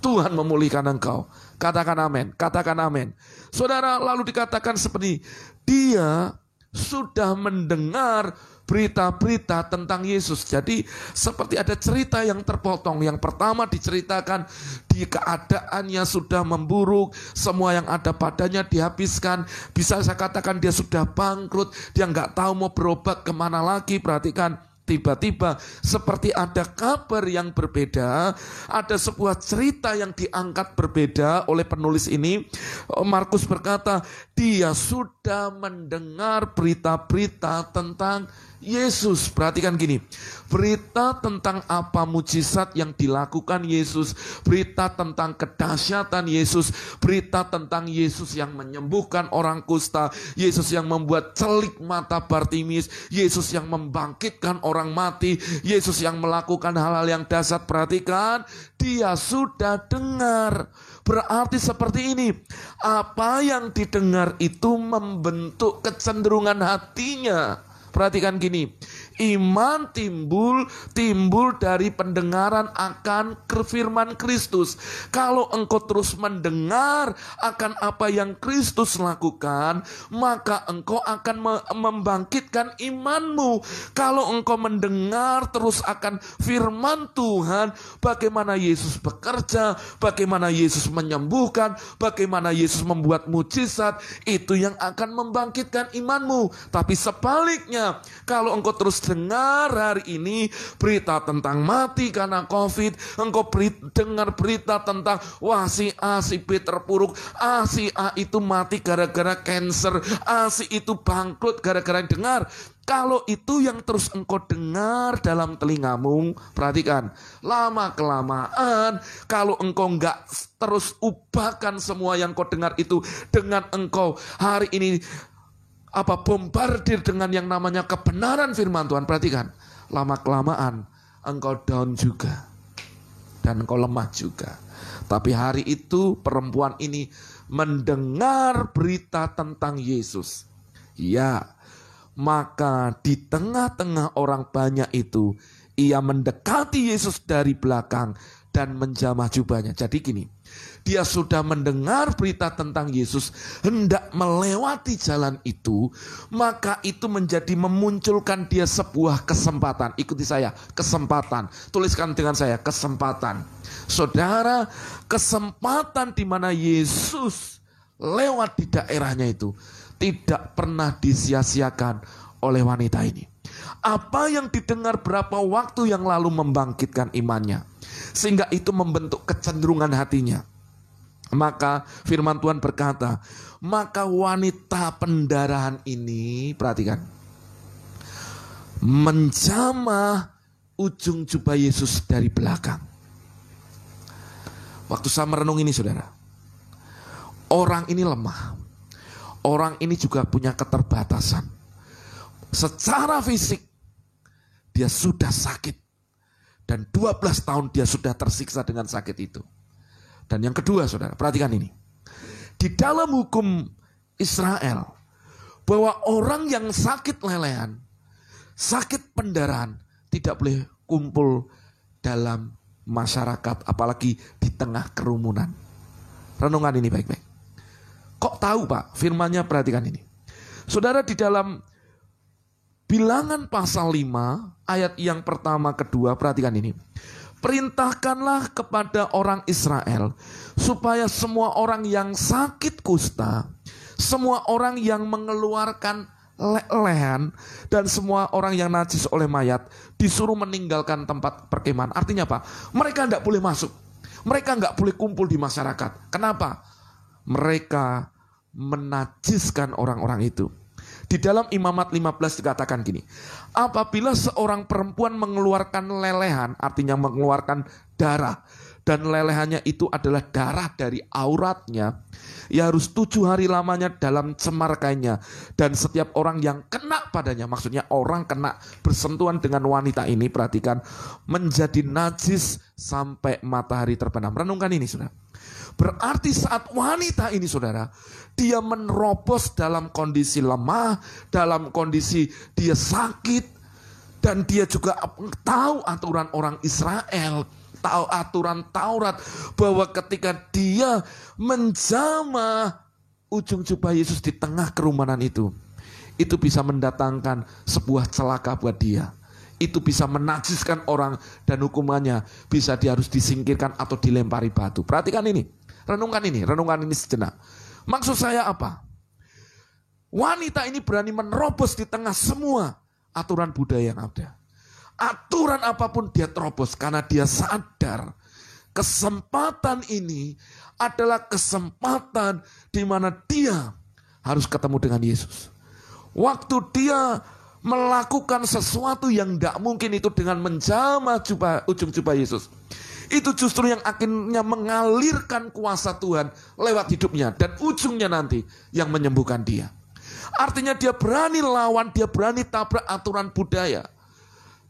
Tuhan memulihkan engkau. Katakan amin, katakan amin. Saudara, lalu dikatakan seperti dia sudah mendengar berita-berita tentang Yesus. Jadi seperti ada cerita yang terpotong. Yang pertama diceritakan di keadaannya sudah memburuk, semua yang ada padanya dihabiskan. Bisa saya katakan dia sudah bangkrut, dia nggak tahu mau berobat kemana lagi. Perhatikan, tiba-tiba seperti ada kabar yang berbeda, ada sebuah cerita yang diangkat berbeda oleh penulis ini. Markus berkata, dia sudah mendengar berita-berita tentang Yesus. Perhatikan gini, berita tentang apa mujizat yang dilakukan Yesus, berita tentang kedahsyatan Yesus, berita tentang Yesus yang menyembuhkan orang kusta, Yesus yang membuat celik mata Bartimeus, Yesus yang membangkitkan orang mati, Yesus yang melakukan hal-hal yang dahsyat. Perhatikan, dia sudah dengar. Berarti seperti ini, apa yang didengar itu membentuk kecenderungan hatinya. Perhatikan gini, iman timbul dari pendengaran akan firman Kristus. Kalau engkau terus mendengar akan apa yang Kristus lakukan, maka engkau akan membangkitkan imanmu. Kalau engkau mendengar terus akan firman Tuhan, bagaimana Yesus bekerja, bagaimana Yesus menyembuhkan, bagaimana Yesus membuat mujizat, itu yang akan membangkitkan imanmu. Tapi sebaliknya, kalau engkau terus dengar hari ini berita tentang mati karena COVID, engkau dengar berita tentang wah si A si B terpuruk, si A itu mati gara-gara cancer, si itu bangkrut gara-gara dengar. Kalau itu yang terus engkau dengar dalam telingamu, perhatikan, lama-kelamaan kalau engkau enggak terus ubahkan semua yang kau dengar itu dengan engkau hari ini bombardir dengan yang namanya kebenaran firman Tuhan. Perhatikan, lama-kelamaan engkau down juga dan engkau lemah juga. Tapi hari itu perempuan ini mendengar berita tentang Yesus. Ya, maka di tengah-tengah orang banyak itu, ia mendekati Yesus dari belakang dan menjamah jubahnya. Jadi gini, dia sudah mendengar berita tentang Yesus, hendak melewati jalan itu, maka itu menjadi memunculkan dia sebuah kesempatan. Ikuti saya, kesempatan. Tuliskan dengan saya, kesempatan. Saudara, kesempatan di mana Yesus lewat di daerahnya itu tidak pernah disia-siakan oleh wanita ini. Apa yang didengar berapa waktu yang lalu membangkitkan imannya, sehingga itu membentuk kecenderungan hatinya. Maka firman Tuhan berkata, maka wanita pendarahan ini, perhatikan, menjamah ujung jubah Yesus dari belakang. Waktu saya merenung ini, saudara, orang ini lemah. Orang ini juga punya keterbatasan. Secara fisik, dia sudah sakit. Dan 12 tahun dia sudah tersiksa dengan sakit itu. Dan yang kedua, saudara, perhatikan ini. Di dalam hukum Israel, bahwa orang yang sakit lelehan, sakit pendarahan, tidak boleh kumpul dalam masyarakat, apalagi di tengah kerumunan. Renungan ini baik-baik. Kok tahu, Pak? Firmannya perhatikan ini. Saudara, di dalam Bilangan pasal 5, ayat yang pertama kedua, perhatikan ini. Perintahkanlah kepada orang Israel, supaya semua orang yang sakit kusta, semua orang yang mengeluarkan lelehan, dan semua orang yang najis oleh mayat, disuruh meninggalkan tempat perkemahan. Artinya apa? Mereka tidak boleh masuk. Mereka tidak boleh kumpul di masyarakat. Kenapa? Mereka menajiskan orang-orang itu. Di dalam Imamat 15 dikatakan gini, apabila seorang perempuan mengeluarkan lelehan, artinya mengeluarkan darah, dan lelehannya itu adalah darah dari auratnya, ia harus 7 hari lamanya dalam cemar kainnya. Dan setiap orang yang kena padanya, maksudnya orang kena bersentuhan dengan wanita ini, perhatikan, menjadi najis sampai matahari terbenam. Renungkan ini, saudara. Berarti saat wanita ini, saudara, dia menerobos dalam kondisi lemah, dalam kondisi dia sakit, dan dia juga tahu aturan orang Israel, tahu aturan Taurat, bahwa ketika dia menjamah ujung jubah Yesus di tengah kerumunan itu bisa mendatangkan sebuah celaka buat dia. Itu bisa menajiskan orang, dan hukumannya bisa dia harus disingkirkan atau dilempari batu. Perhatikan ini. Renungkan ini sejenak. Maksud saya apa? Wanita ini berani menerobos di tengah semua aturan budaya yang ada. Aturan apapun dia terobos karena dia sadar kesempatan ini adalah kesempatan di mana dia harus ketemu dengan Yesus. Waktu dia melakukan sesuatu yang tidak mungkin itu dengan menjamah ujung jubah Yesus. Itu justru yang akhirnya mengalirkan kuasa Tuhan lewat hidupnya. Dan ujungnya nanti yang menyembuhkan dia. Artinya dia berani lawan, dia berani tabrak aturan budaya.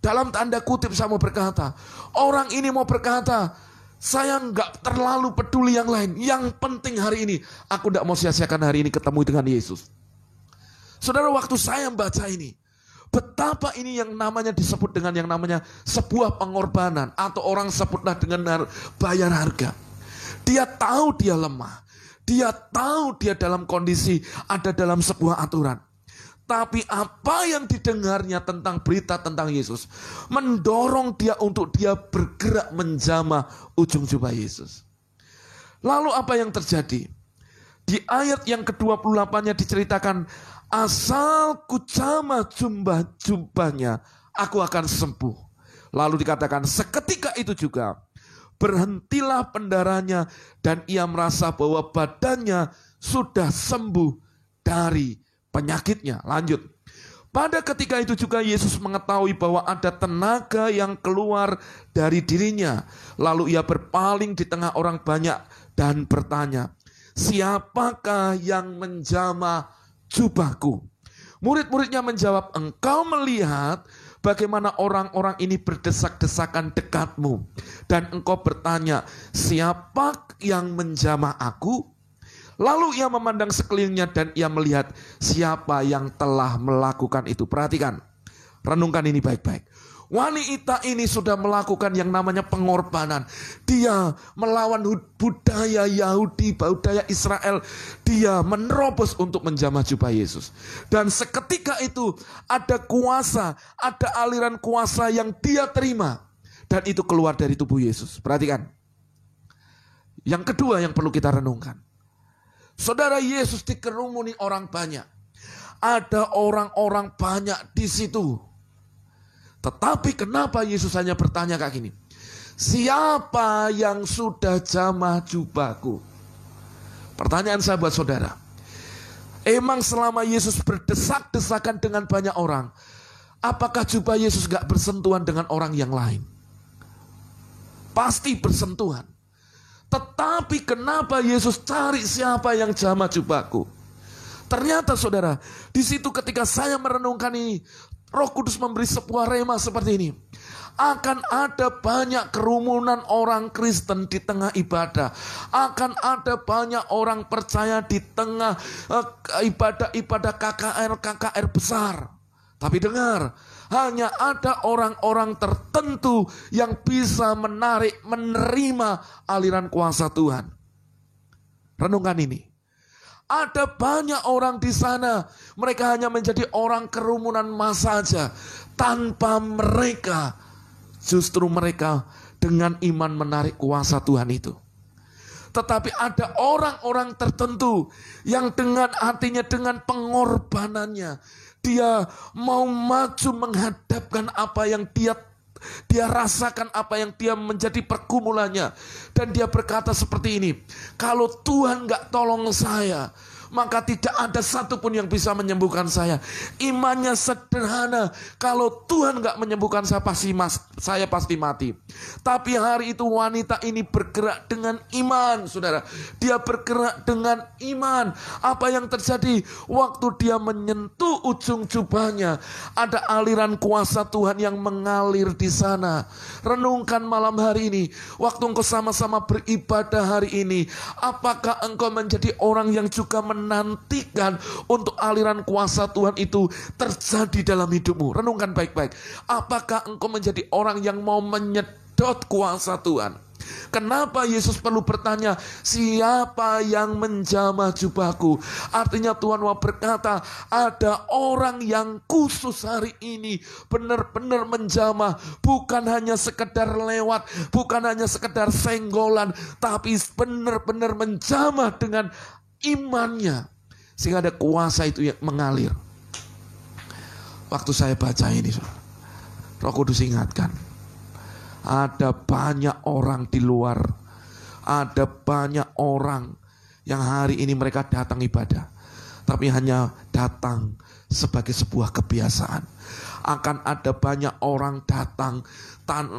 Dalam tanda kutip saya mau berkata, orang ini mau berkata, saya nggak terlalu peduli yang lain. Yang penting hari ini, aku tidak mau sia-siakan hari ini ketemu dengan Yesus. Saudara, waktu saya membaca ini, betapa ini yang namanya disebut dengan yang namanya sebuah pengorbanan. Atau orang sebutlah dengan bayar harga. Dia tahu dia lemah. Dia tahu dia dalam kondisi ada dalam sebuah aturan. Tapi apa yang didengarnya tentang berita tentang Yesus mendorong dia untuk dia bergerak menjamah ujung jubah Yesus. Lalu apa yang terjadi? Di ayat yang ke-28-nya diceritakan, asal ku jamah jubahnya, aku akan sembuh. Lalu dikatakan seketika itu juga berhentilah pendarahannya dan ia merasa bahwa badannya sudah sembuh dari penyakitnya. Lanjut. Pada ketika itu juga Yesus mengetahui bahwa ada tenaga yang keluar dari dirinya. Lalu ia berpaling di tengah orang banyak dan bertanya, siapakah yang menjamah jubahku? Murid-muridnya menjawab, engkau melihat bagaimana orang-orang ini berdesak-desakan dekatmu. Dan engkau bertanya, siapa yang menjamah aku? Lalu ia memandang sekelilingnya dan ia melihat siapa yang telah melakukan itu. Perhatikan, renungkan ini baik-baik. Wanita ini sudah melakukan yang namanya pengorbanan. Dia melawan budaya Yahudi, budaya Israel. Dia menerobos untuk menjamah jubah Yesus. Dan seketika itu ada kuasa, ada aliran kuasa yang dia terima. Dan itu keluar dari tubuh Yesus. Perhatikan. Yang kedua yang perlu kita renungkan. Saudara, Yesus dikerumuni orang banyak. Ada orang-orang banyak di situ. Tetapi kenapa Yesus hanya bertanya kayak gini? Siapa yang sudah jamah jubahku? Pertanyaan saya buat saudara. Emang selama Yesus berdesak-desakan dengan banyak orang, apakah jubah Yesus gak bersentuhan dengan orang yang lain? Pasti bersentuhan. Tetapi kenapa Yesus cari siapa yang jamah jubahku? Ternyata saudara, di situ ketika saya merenungkan ini, Roh Kudus memberi sebuah rema seperti ini. Akan ada banyak kerumunan orang Kristen di tengah ibadah. Akan ada banyak orang percaya di tengah ibadah-ibadah KKR besar. Tapi dengar, hanya ada orang-orang tertentu yang bisa menerima aliran kuasa Tuhan. Renungkan ini. Ada banyak orang di sana, mereka hanya menjadi orang kerumunan massa saja. Tanpa mereka, justru mereka dengan iman menarik kuasa Tuhan itu. Tetapi ada orang-orang tertentu yang dengan hatinya, dengan pengorbanannya, dia mau maju menghadapkan apa yang dia rasakan, apa yang dia menjadi pergumulannya. Dan dia berkata seperti ini, kalau Tuhan gak tolong saya, maka tidak ada satupun yang bisa menyembuhkan saya. Imannya sederhana, kalau Tuhan gak menyembuhkan saya pasti mati. Tapi hari itu wanita ini bergerak dengan iman, saudara. Dia bergerak dengan iman. Apa yang terjadi? Waktu dia menyentuh ujung jubahnya, ada aliran kuasa Tuhan yang mengalir di sana. Renungkan malam hari ini, waktu engkau sama-sama beribadah hari ini, apakah engkau menjadi orang yang juga menantikan untuk aliran kuasa Tuhan itu terjadi dalam hidupmu? Renungkan baik-baik. Apakah engkau menjadi orang yang mau menyedot kuasa Tuhan? Kenapa Yesus perlu bertanya, siapa yang menjamah jubahku? Artinya Tuhan mau berkata, ada orang yang khusus hari ini benar-benar menjamah. Bukan hanya sekedar lewat, bukan hanya sekedar senggolan, tapi benar-benar menjamah dengan imannya. Sehingga ada kuasa itu yang mengalir. Waktu saya baca ini, Roh Kudus ingatkan, ada banyak orang di luar. Ada banyak orang yang hari ini mereka datang ibadah. tapi hanya datang sebagai sebuah kebiasaan. Akan ada banyak orang datang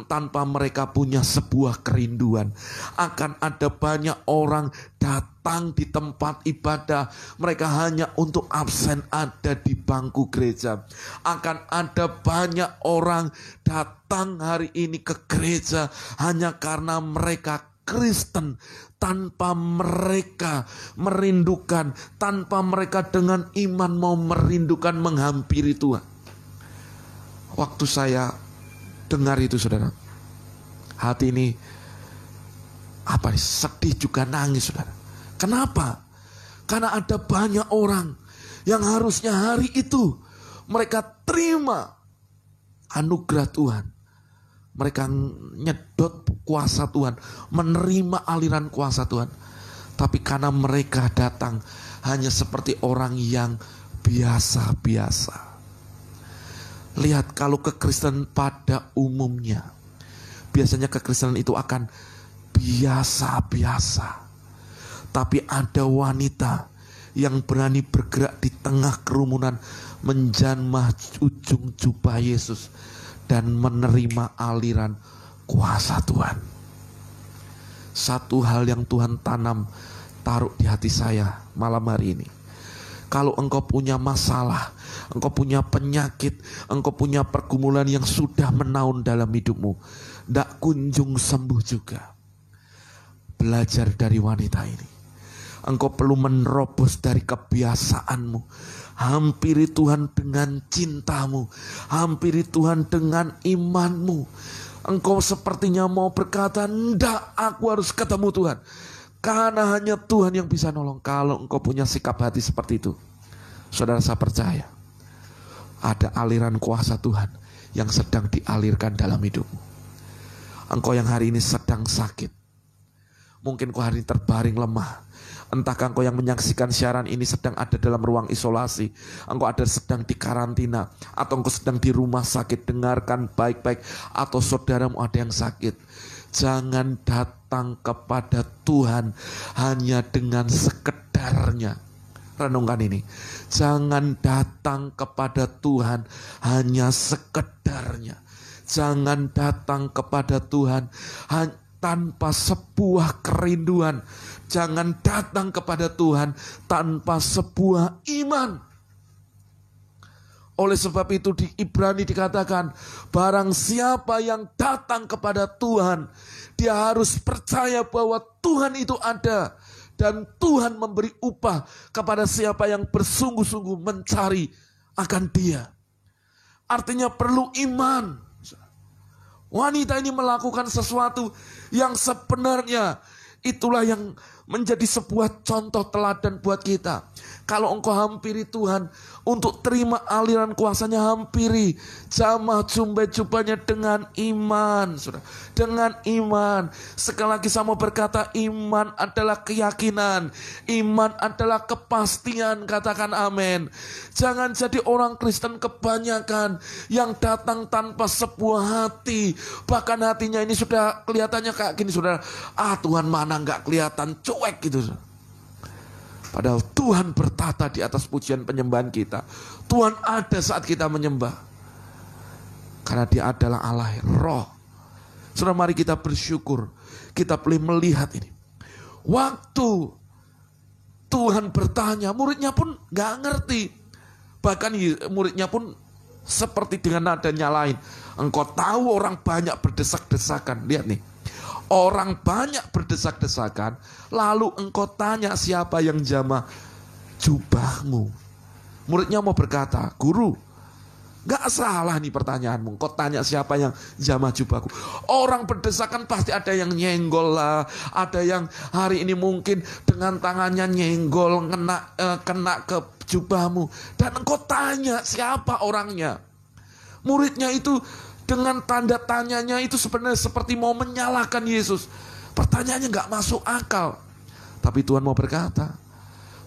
tanpa mereka punya sebuah kerinduan. Akan ada banyak orang datang di tempat ibadah, mereka hanya untuk absen ada di bangku gereja. Akan ada banyak orang datang hari ini ke gereja hanya karena mereka Kristen, tanpa mereka merindukan, tanpa mereka dengan iman mau merindukan menghampiri Tuhan. Waktu saya dengar itu, saudara, hati ini sedih juga nangis, saudara. Kenapa? Karena ada banyak orang yang harusnya hari itu mereka terima anugerah Tuhan, mereka nyedot kuasa Tuhan, menerima aliran kuasa Tuhan, tapi karena mereka datang hanya seperti orang yang biasa-biasa. Lihat, kalau kekristenan pada umumnya, biasanya kekristenan itu akan biasa-biasa. Tapi ada wanita yang berani bergerak di tengah kerumunan, menjamah ujung jubah Yesus dan menerima aliran kuasa Tuhan. Satu hal yang Tuhan taruh di hati saya malam hari ini. Kalau engkau punya masalah, engkau punya penyakit, engkau punya pergumulan yang sudah menaun dalam hidupmu, tidak kunjung sembuh juga, belajar dari wanita ini. Engkau perlu menerobos dari kebiasaanmu. Hampiri Tuhan dengan cintamu, hampiri Tuhan dengan imanmu. Engkau sepertinya mau berkata, "Ndak, aku harus ketemu Tuhan." Karena hanya Tuhan yang bisa nolong. Kalau engkau punya sikap hati seperti itu, saudara, saya percaya ada aliran kuasa Tuhan yang sedang dialirkan dalam hidupmu. Engkau yang hari ini sedang sakit, mungkin kau hari ini terbaring lemah. Entahkah engkau yang menyaksikan siaran ini sedang ada dalam ruang isolasi, engkau ada sedang di karantina, atau engkau sedang di rumah sakit, dengarkan baik-baik, atau saudaramu ada yang sakit. Jangan datang kepada Tuhan hanya dengan sekedarnya. Renungkan ini. Jangan datang kepada Tuhan hanya sekedarnya. Jangan datang kepada Tuhan tanpa sebuah kerinduan. Jangan datang kepada Tuhan tanpa sebuah iman. Oleh sebab itu di Ibrani dikatakan, barang siapa yang datang kepada Tuhan, dia harus percaya bahwa Tuhan itu ada. Dan Tuhan memberi upah kepada siapa yang bersungguh-sungguh mencari akan dia. Artinya perlu iman. Wanita ini melakukan sesuatu yang sebenarnya itulah yang menjadi sebuah contoh teladan buat kita. Kalau engkau hampiri Tuhan untuk terima aliran kuasanya, hampiri, jamah jubahnya dengan iman, saudara. Dengan iman. Sekali lagi saya mau berkata, iman adalah keyakinan, iman adalah kepastian. Katakan amin. Jangan jadi orang Kristen kebanyakan yang datang tanpa sebuah hati, bahkan hatinya ini sudah kelihatannya kayak gini, saudara. Tuhan mana nggak kelihatan, cuek gitu. Padahal Tuhan bertata di atas pujian penyembahan kita. Tuhan ada saat kita menyembah. Karena Dia adalah Allah Roh. Saudara, mari kita bersyukur. Kita boleh melihat ini. Waktu Tuhan bertanya, muridnya pun gak ngerti. Bahkan muridnya pun seperti dengan nadanya lain. Engkau tahu orang banyak berdesak-desakan. Lihat nih. Orang banyak berdesak-desakan, lalu engkau tanya siapa yang jamah jubahmu. Muridnya mau berkata, "Guru, gak salah nih pertanyaanmu. Engkau tanya siapa yang jamah jubahku." Orang berdesakan pasti ada yang nyenggol lah, ada yang hari ini mungkin dengan tangannya nyenggol, kena ke jubahmu. Dan engkau tanya siapa orangnya. Muridnya itu dengan tanda tanyanya itu sebenarnya seperti mau menyalahkan Yesus. Pertanyaannya gak masuk akal. Tapi Tuhan mau berkata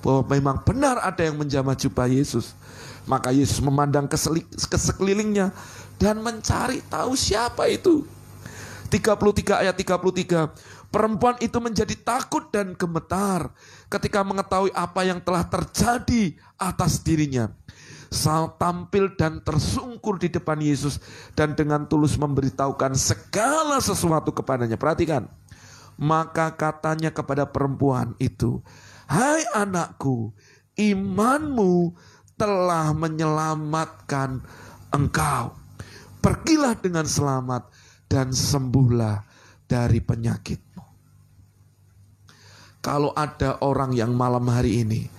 bahwa memang benar ada yang menjamah jubah Yesus. Maka Yesus memandang ke sekelilingnya dan mencari tahu siapa itu. 33 ayat 33. Perempuan itu menjadi takut dan gemetar ketika mengetahui apa yang telah terjadi atas dirinya. Saul tampil dan tersungkur di depan Yesus dan dengan tulus memberitahukan segala sesuatu kepadanya. Perhatikan. Maka katanya kepada perempuan itu, "Hai anakku, imanmu telah menyelamatkan engkau. Pergilah dengan selamat dan sembuhlah dari penyakitmu." Kalau ada orang yang malam hari ini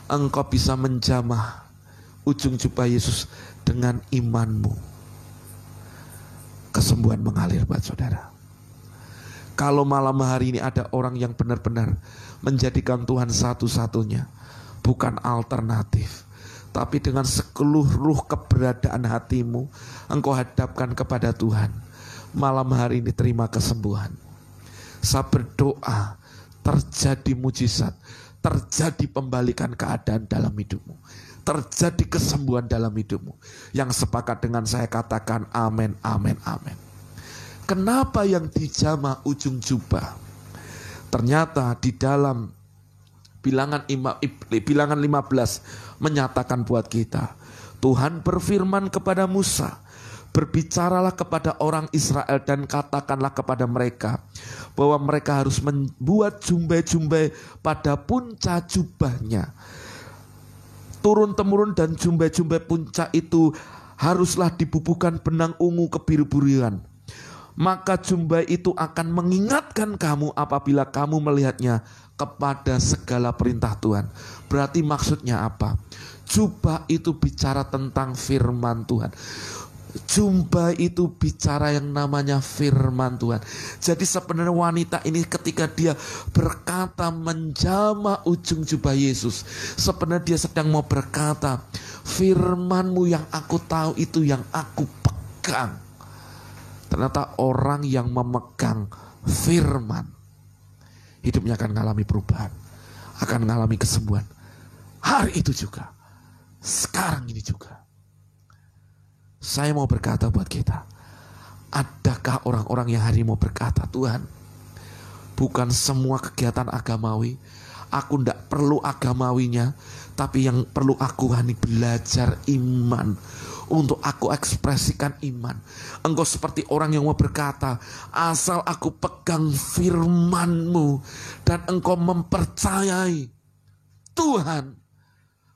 engkau bisa menjamah ujung jubah Yesus dengan imanmu, kesembuhan mengalir buat saudara. Kalau malam hari ini ada orang yang benar-benar menjadikan Tuhan satu-satunya, bukan alternatif, tapi dengan seluruh keberadaan hatimu engkau hadapkan kepada Tuhan, malam hari ini terima kesembuhan. Saya berdoa terjadi mujizat, terjadi pembalikan keadaan dalam hidupmu, terjadi kesembuhan dalam hidupmu. Yang sepakat dengan saya katakan amin, amin, amin. Kenapa yang dijamah ujung jubah? Ternyata di dalam bilangan 15 menyatakan buat kita, Tuhan berfirman kepada Musa, "Berbicaralah kepada orang Israel dan katakanlah kepada mereka bahwa mereka harus membuat jumbai-jumbai pada punca jubahnya. Turun-temurun dan jumbai-jumbai puncak itu haruslah dibubuhkan benang ungu kebiru-biruan. Maka jumbai itu akan mengingatkan kamu apabila kamu melihatnya kepada segala perintah Tuhan." Berarti maksudnya apa? Jubah itu bicara tentang firman Tuhan. Jubah itu bicara yang namanya firman Tuhan. Jadi sebenarnya wanita ini ketika dia berkata menjamah ujung jubah Yesus, sebenarnya dia sedang mau berkata, firman-Mu yang aku tahu itu yang aku pegang. Ternyata orang yang memegang firman, hidupnya akan mengalami perubahan, akan mengalami kesembuhan. Hari itu juga, sekarang ini juga. Saya mau berkata buat kita, adakah orang-orang yang hari ini mau berkata, Tuhan, bukan semua kegiatan agamawi, aku tidak perlu agamawinya, tapi yang perlu aku hanya belajar iman, untuk aku ekspresikan iman. Engkau seperti orang yang mau berkata, asal aku pegang firman-Mu dan engkau mempercayai Tuhan,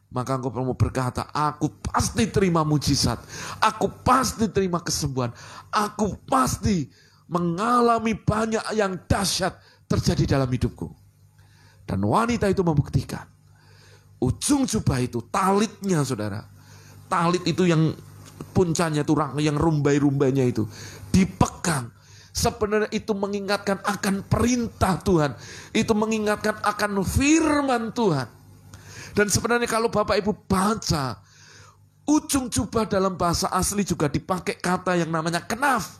maka engkau mau berkata, aku pasti terima mujizat, aku pasti terima kesembuhan, aku pasti mengalami banyak yang dahsyat terjadi dalam hidupku. Dan wanita itu membuktikan. Ujung jubah itu, talitnya saudara, talit itu yang puncanya itu, yang rumbai-rumbainya itu dipegang. Sebenarnya itu mengingatkan akan perintah Tuhan, itu mengingatkan akan firman Tuhan. Dan sebenarnya kalau Bapak Ibu baca, ujung jubah dalam bahasa asli juga dipakai kata yang namanya kenaf.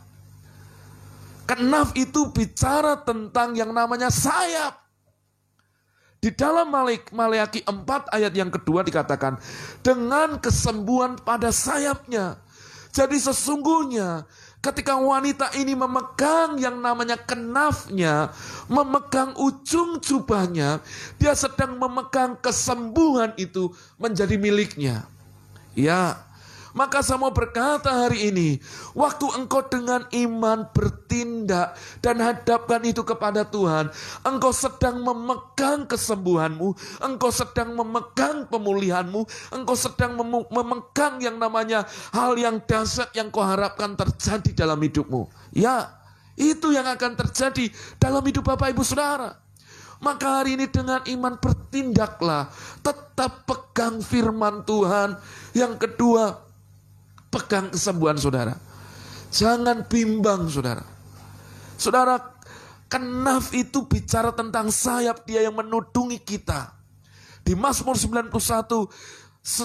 Kenaf itu bicara tentang yang namanya sayap. Di dalam Maleakhi 4 ayat yang kedua dikatakan, dengan kesembuhan pada sayapnya. Jadi sesungguhnya ketika wanita ini memegang yang namanya kenafnya, memegang ujung jubahnya, dia sedang memegang kesembuhan itu menjadi miliknya. Ya, maka saya mau berkata hari ini, waktu engkau dengan iman bertindak dan hadapkan itu kepada Tuhan, engkau sedang memegang kesembuhanmu, engkau sedang memegang pemulihanmu, engkau sedang memegang yang namanya hal yang dahsyat yang kau harapkan terjadi dalam hidupmu. Ya, itu yang akan terjadi dalam hidup Bapak Ibu Saudara. Maka hari ini dengan iman bertindaklah, tetap pegang firman Tuhan. Yang kedua, pegang kesembuhan saudara. Jangan bimbang saudara. Saudara, kenaf itu bicara tentang sayap dia yang menudungi kita. Di Mazmur 91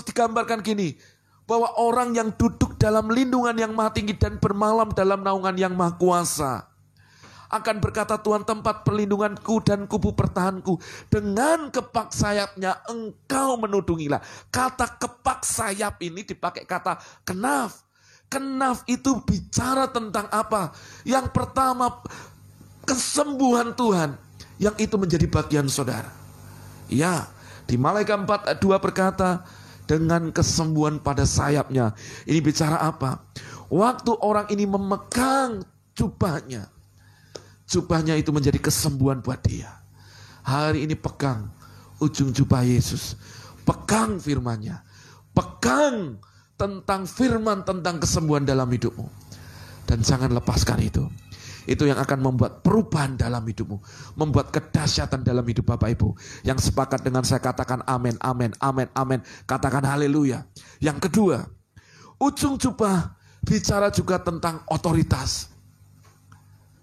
digambarkan gini, bahwa orang yang duduk dalam lindungan yang maha tinggi dan bermalam dalam naungan yang maha kuasa akan berkata, Tuhan tempat perlindunganku dan kubu pertahanku, dengan kepak sayapnya engkau menudungilah. Kata kepak sayap ini dipakai kata kenaf. Kenaf itu bicara tentang apa? Yang pertama, kesembuhan Tuhan yang itu menjadi bagian saudara. Ya, di Maliaki 4 ayat 2 berkata, dengan kesembuhan pada sayapnya. Ini bicara apa? Waktu orang ini memegang jubahnya, jubahnya itu menjadi kesembuhan buat dia. Hari ini pegang ujung jubah Yesus, pegang firman-Nya, pegang tentang firman tentang kesembuhan dalam hidupmu, dan jangan lepaskan itu. Itu yang akan membuat perubahan dalam hidupmu, membuat kedahsyatan dalam hidup Bapak Ibu. Yang sepakat dengan saya katakan amin, amin, amin, amin. Katakan haleluya. Yang kedua, ujung jubah bicara juga tentang otoritas.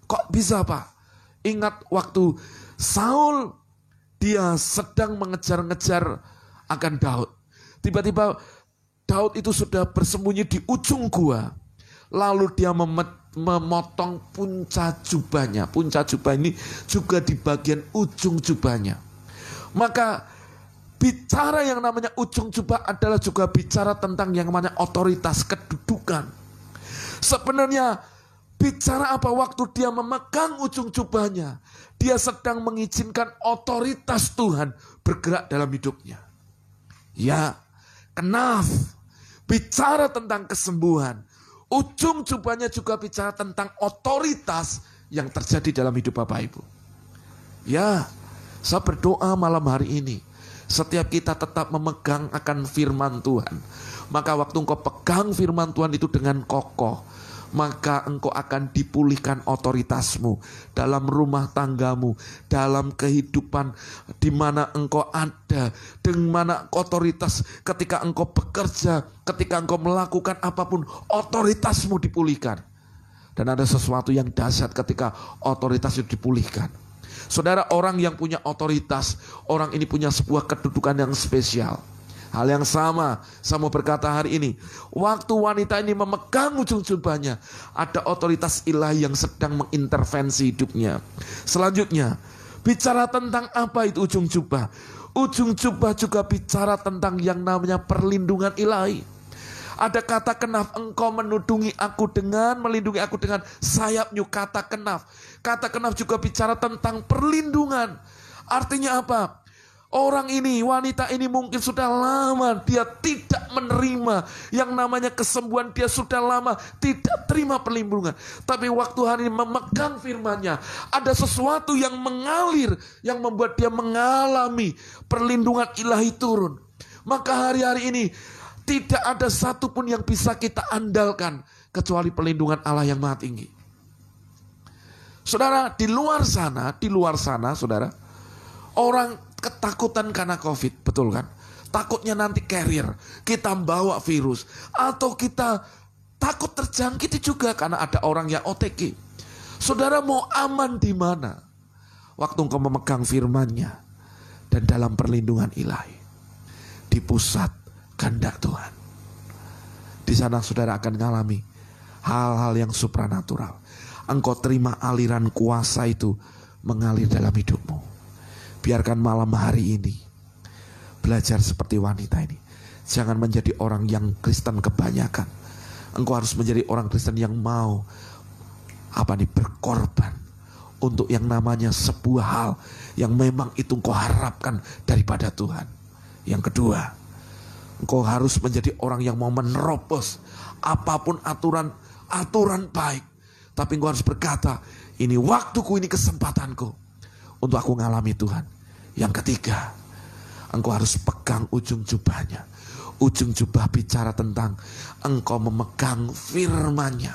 Kok bisa Pak? Ingat waktu Saul, dia sedang mengejar-ngejar akan Daud. Tiba-tiba Daud itu sudah bersembunyi di ujung gua. Lalu dia memotong punca jubahnya. Punca jubah ini juga di bagian ujung jubahnya. Maka bicara yang namanya ujung jubah adalah juga bicara tentang yang namanya otoritas, kedudukan. Sebenarnya bicara apa waktu dia memegang ujung jubahnya? Dia sedang mengizinkan otoritas Tuhan bergerak dalam hidupnya. Ya, kenaf bicara tentang kesembuhan. Ujung jubahnya juga bicara tentang otoritas yang terjadi dalam hidup Bapak Ibu. Ya, saya berdoa malam hari ini, setiap kita tetap memegang akan firman Tuhan. Maka waktu engkau pegang firman Tuhan itu dengan kokoh, maka engkau akan dipulihkan otoritasmu dalam rumah tanggamu, dalam kehidupan di mana engkau ada, dengan mana otoritas ketika engkau bekerja, ketika engkau melakukan apapun, otoritasmu dipulihkan. Dan ada sesuatu yang dahsyat ketika otoritas itu dipulihkan. Saudara, orang yang punya otoritas, orang ini punya sebuah kedudukan yang spesial. Hal yang sama, saya mau berkata hari ini, waktu wanita ini memegang ujung jubahnya, ada otoritas ilahi yang sedang mengintervensi hidupnya. Selanjutnya, bicara tentang apa itu ujung jubah? Ujung jubah juga bicara tentang yang namanya perlindungan ilahi. Ada kata kenaf, engkau melindungi aku dengan sayapmu, kata kenaf. Kata kenaf juga bicara tentang perlindungan. Artinya apa? Orang ini, wanita ini mungkin sudah lama dia tidak menerima yang namanya kesembuhan. Dia sudah lama tidak terima perlindungan. Tapi waktu hari ini memegang firman-Nya, ada sesuatu yang mengalir, yang membuat dia mengalami perlindungan ilahi turun. Maka hari-hari ini tidak ada satupun yang bisa kita andalkan kecuali perlindungan Allah yang Maha Tinggi. Saudara, di luar sana, saudara, orang ketakutan karena COVID, betul kan? Takutnya nanti carrier, kita bawa virus, atau kita takut terjangkiti juga karena ada orang yang OTG. Saudara mau aman di mana? Waktu engkau memegang firman-Nya dan dalam perlindungan ilahi, di pusat kehendak Tuhan. Di sana saudara akan mengalami hal-hal yang supranatural. Engkau terima aliran kuasa itu mengalir dalam hidupmu. Biarkan malam hari ini belajar seperti wanita ini. Jangan menjadi orang yang Kristen kebanyakan. Engkau harus menjadi orang Kristen yang mau berkorban untuk yang namanya sebuah hal yang memang itu engkau harapkan daripada Tuhan. Yang kedua, engkau harus menjadi orang yang mau menerobos apapun aturan baik. Tapi engkau harus berkata, ini waktuku, ini kesempatanku untuk aku ngalami Tuhan. Yang ketiga, engkau harus pegang ujung jubahnya. Ujung jubah bicara tentang engkau memegang firman-Nya.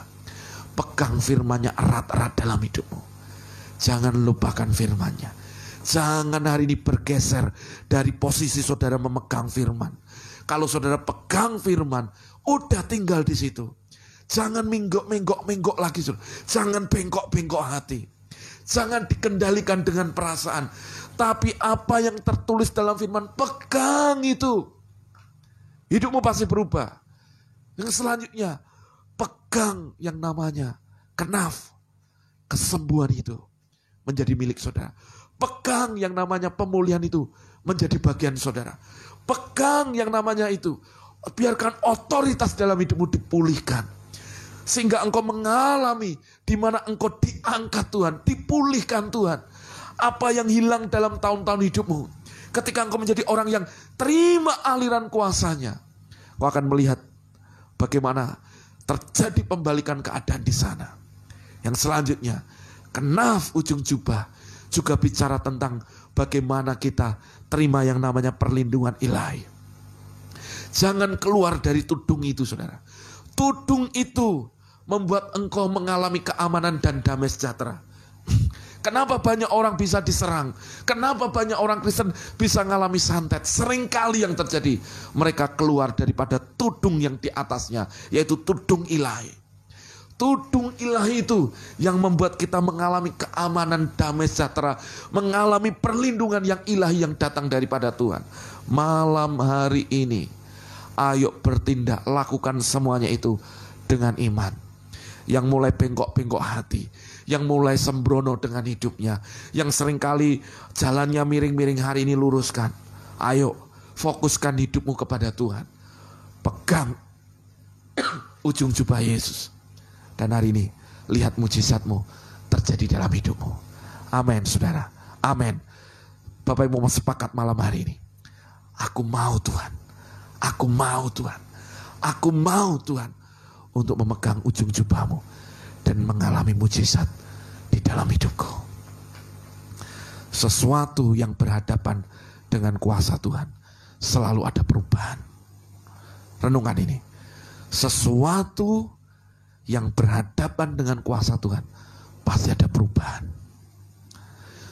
Pegang firman-Nya erat-erat dalam hidupmu. Jangan lupakan firman-Nya. Jangan hari ini bergeser dari posisi saudara memegang firman. Kalau saudara pegang firman, udah tinggal di situ. Jangan menggok lagi, saudara. Jangan bengkok-bengkok hati. Jangan dikendalikan dengan perasaan. Tapi apa yang tertulis dalam firman, pegang itu. Hidupmu pasti berubah. Yang selanjutnya, pegang yang namanya kenaf. Kesembuhan itu menjadi milik saudara. Pegang yang namanya pemulihan itu menjadi bagian saudara. Pegang yang namanya itu. Biarkan otoritas dalam hidupmu dipulihkan. Sehingga engkau mengalami di mana engkau diangkat Tuhan, dipulihkan Tuhan. Apa yang hilang dalam tahun-tahun hidupmu, ketika engkau menjadi orang yang terima aliran kuasanya, engkau akan melihat bagaimana terjadi pembalikan keadaan di sana. Yang selanjutnya, kenaf ujung jubah juga bicara tentang bagaimana kita terima yang namanya perlindungan ilahi. Jangan keluar dari tudung itu, saudara. Tudung itu membuat engkau mengalami keamanan dan damai sejahtera. Kenapa banyak orang bisa diserang? Kenapa banyak orang Kristen bisa mengalami santet? Seringkali yang terjadi, mereka keluar daripada tudung yang di atasnya, yaitu tudung ilahi. Tudung ilahi itu yang membuat kita mengalami keamanan, damai sejahtera, mengalami perlindungan yang ilahi yang datang daripada Tuhan. Malam hari ini, ayo bertindak, lakukan semuanya itu dengan iman. Yang mulai bengkok-bengkok hati, yang mulai sembrono dengan hidupnya, yang seringkali jalannya miring-miring, hari ini luruskan. Ayo fokuskan hidupmu kepada Tuhan. Pegang ujung jubah Yesus. Dan hari ini lihat mujizatmu terjadi dalam hidupmu. Amin, saudara. Amin. Bapak Ibu mau sepakat malam hari ini. Aku mau Tuhan. Aku mau Tuhan. Aku mau Tuhan untuk memegang ujung jubahmu dan mengalami mujizat di dalam hidupku. Sesuatu yang berhadapan dengan kuasa Tuhan selalu ada perubahan. Renungan ini. Sesuatu yang berhadapan dengan kuasa Tuhan pasti ada perubahan.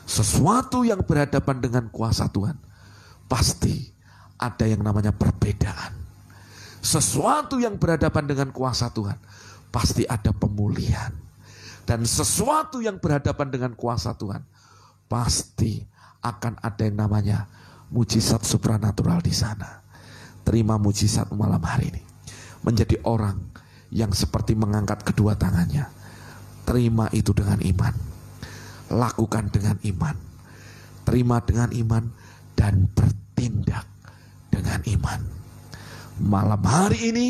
Sesuatu yang berhadapan dengan kuasa Tuhan pasti ada yang namanya perbedaan. Sesuatu yang berhadapan dengan kuasa Tuhan pasti ada pemulihan. Dan sesuatu yang berhadapan dengan kuasa Tuhan pasti akan ada yang namanya mujizat supranatural di sana. Terima mujizat malam hari ini. Menjadi orang yang seperti mengangkat kedua tangannya. Terima itu dengan iman. Lakukan dengan iman. Terima dengan iman dan bertindak dengan iman. Malam hari ini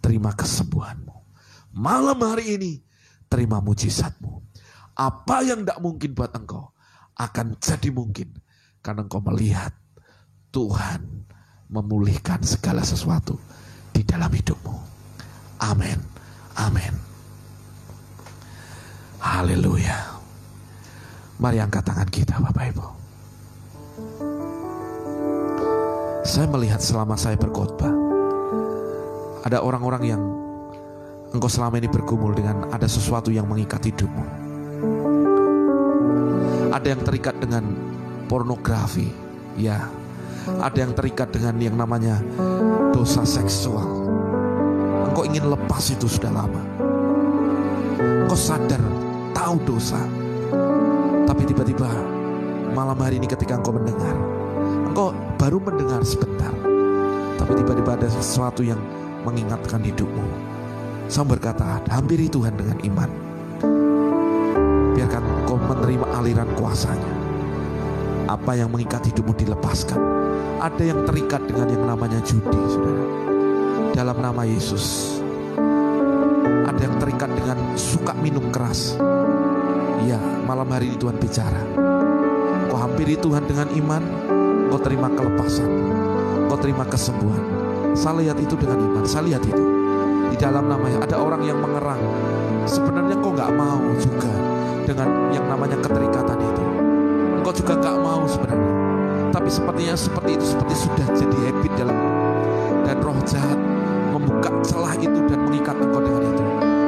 terima kesembuhanmu. Malam hari ini terima mujizatmu. Apa yang tidak mungkin buat engkau akan jadi mungkin karena engkau melihat Tuhan memulihkan segala sesuatu di dalam hidupmu. Amin. Amin. Haleluya. Mari angkat tangan kita, Bapak Ibu. Saya melihat selama saya berkhotbah, ada orang-orang yang engkau selama ini bergumul dengan ada sesuatu yang mengikat hidupmu. Ada yang terikat dengan pornografi, ya. Ada yang terikat dengan yang namanya dosa seksual. Engkau ingin lepas itu sudah lama. Engkau sadar, tahu dosa. Tapi tiba-tiba malam hari ini ketika engkau mendengar, engkau baru mendengar sebentar, tapi tiba-tiba ada sesuatu yang mengingatkan hidupmu. Saya berkata, hampiri Tuhan dengan iman. Biarkan engkau menerima aliran kuasanya. Apa yang mengikat hidupmu dilepaskan. Ada yang terikat dengan yang namanya judi, saudara. Dalam nama Yesus. Ada yang terikat dengan suka minum keras. Ya, malam hari ini Tuhan bicara. Kau hampiri Tuhan dengan iman, kau terima kelepasan, kau terima kesembuhan. Saya lihat itu dengan iman, saya lihat itu. Di dalam namanya ada orang yang mengerang. Sebenarnya kau gak mau juga dengan yang namanya keterikatan itu. Engkau juga gak mau sebenarnya. Tapi sepertinya seperti itu, seperti sudah jadi habit dalam. Dan roh jahat membuka celah itu dan mengikat engkau dengan itu.